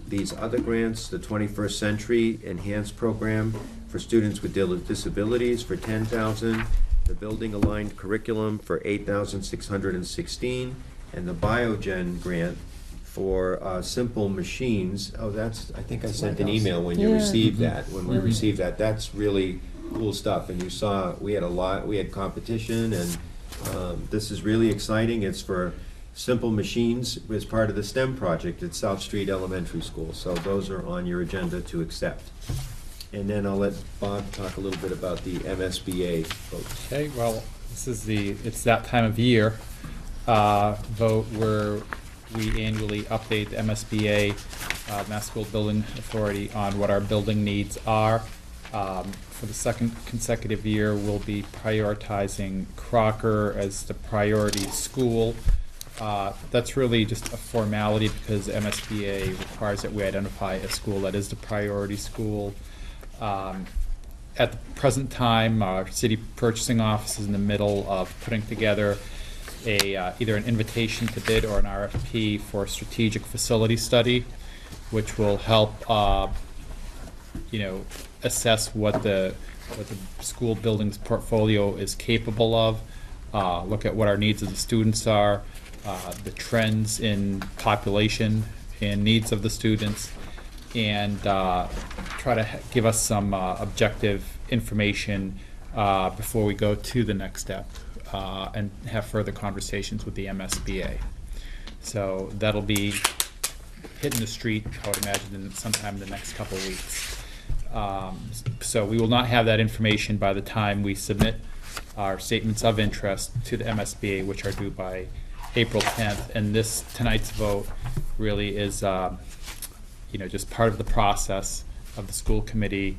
these other grants, the 21st Century Enhanced Program for students with disabilities for $10,000, the Building Aligned Curriculum for $8,616, and the Biogen grant for simple machines. Oh, I think I sent an email when you received that. When we received that, that's really cool stuff. And you saw we had competition, and this is really exciting. It's for simple machines as part of the STEM project at South Street Elementary School. So those are on your agenda to accept. And then I'll let Bob talk a little bit about the MSBA vote. Okay, well, it's that time of year vote where we annually update the MSBA, Mass School Building Authority, on what our building needs are. For the second consecutive year, we'll be prioritizing Crocker as the priority school. That's really just a formality because MSBA requires that we identify a school that is the priority school. At the present time, our city purchasing office is in the middle of putting together either an invitation to bid or an RFP for a strategic facility study, which will help assess what the school buildings portfolio is capable of. look at what our needs as the students are, the trends in population and needs of the students, and try to give us some objective information before we go to the next step and have further conversations with the MSBA. So that'll be hitting the street, I would imagine, sometime in the next couple of weeks. So we will not have that information by the time we submit our statements of interest to the MSBA, which are due by April 10th. And tonight's vote really is, just part of the process of the school committee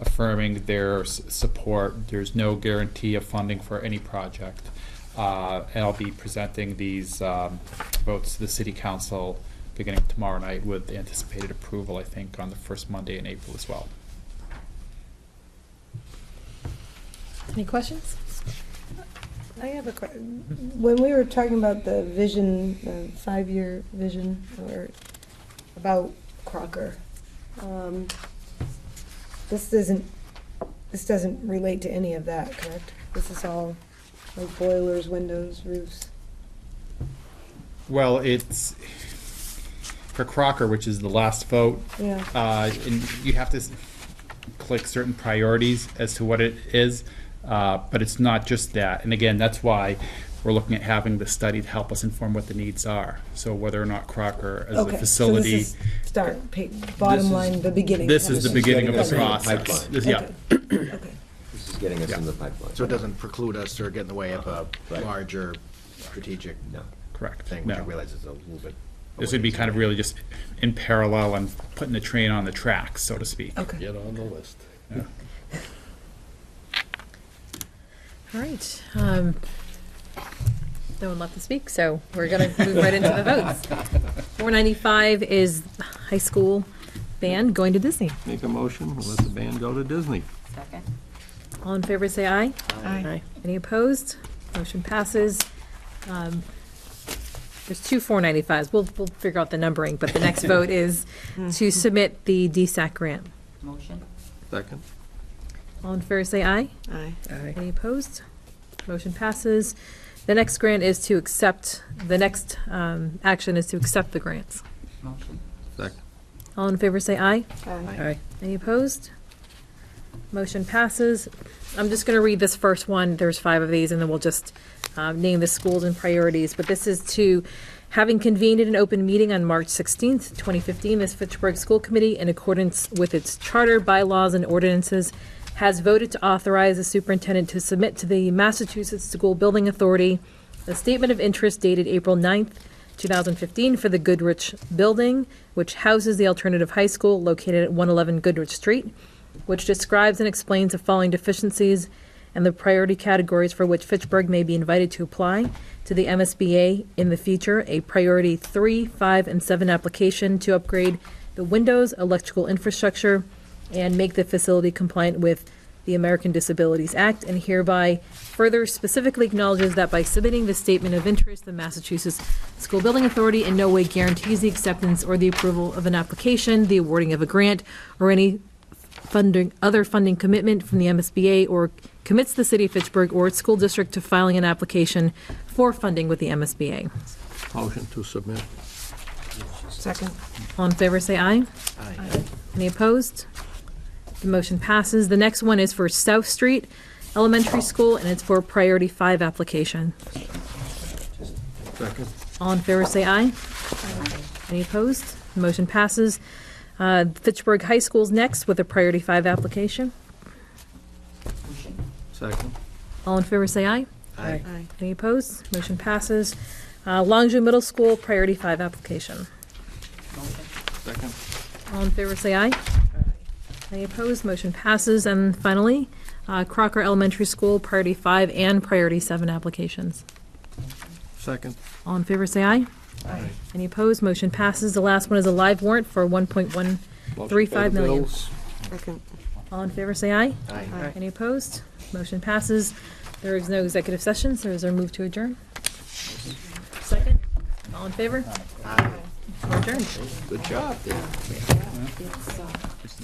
affirming their support. There's no guarantee of funding for any project. And I'll be presenting these votes to the city council beginning tomorrow night with anticipated approval, I think, on the first Monday in April as well. Any questions? I have a question. When we were talking about the vision, the 5-year vision, or about Crocker, this doesn't relate to any of that, correct? This is all like boilers, windows, roofs. Well, it's for Crocker, which is the last vote. Yeah. And you have to click certain priorities as to what it is, but it's not just that. And again, that's why we're looking at having the study to help us inform what the needs are. So whether or not Crocker as a facility. So this is bottom line, the beginning. This is the beginning of the Getting us in the process. pipeline. Yeah. Okay. This is getting us in the pipeline. So it doesn't preclude us or get in the way of a Right. larger strategic Correct. thing, which I No. realize is a little bit. This would be kind of really just in parallel and putting the train on the tracks, so to speak. Okay. Get on the list. Yeah. All right. No one left to speak, so we're going to move right into the votes. 495 is high school band going to Disney. Make a motion, we'll let the band go to Disney. Second. All in favor, say aye. Aye. Any opposed? Motion passes. There's two 495s. We'll figure out the numbering, but the next vote is to submit the DSAC grant. Motion. Second. All in favor, say aye. Aye. Any opposed? Motion passes. The next grant is to accept, the next action is to accept the grants. Motion. Second. All in favor, say aye. Aye. Any opposed? Motion passes. I'm just going to read this first one. There's 5 of these, and then we'll just name the schools and priorities. But this is to, having convened an open meeting on March 16th, 2015, this Fitchburg School Committee, in accordance with its charter, bylaws, and ordinances, has voted to authorize the superintendent to submit to the Massachusetts School Building Authority a statement of interest dated April 9th, 2015 for the Goodrich Building, which houses the alternative high school located at 111 Goodrich Street, which describes and explains the following deficiencies and the priority categories for which Fitchburg may be invited to apply to the MSBA in the future, a priority 3, 5, and 7 application to upgrade the windows, electrical infrastructure, and make the facility compliant with the American Disabilities Act, and hereby further specifically acknowledges that by submitting the statement of interest, the Massachusetts School Building Authority in no way guarantees the acceptance or the approval of an application, the awarding of a grant, or any other funding commitment from the MSBA, or commits the city of Fitchburg or its school district to filing an application for funding with the MSBA. Motion to submit. Second. All in favor, say aye. Aye. Any opposed? The motion passes. The next one is for South Street Elementary School, and it's for priority 5 application. Second. All in favor, say aye. Any opposed? The motion passes. Fitchburg High School's next with a priority 5 application. Second. All in favor, say aye. Aye. Any opposed? Motion passes. Longview Middle School, priority 5 application. Second. All in favor, say aye. Any opposed? Motion passes. And finally, Crocker Elementary School, priority 5 and priority 7 applications. Second. All in favor, say aye. Aye. Any opposed? Motion passes. The last one is a live warrant for $1.135 million. Bills. Second. All in favor, say aye. Aye. Any opposed? Motion passes. There is no executive session, so is there a move to adjourn? Second. All in favor? Aye. We're adjourned. Good job there. It's,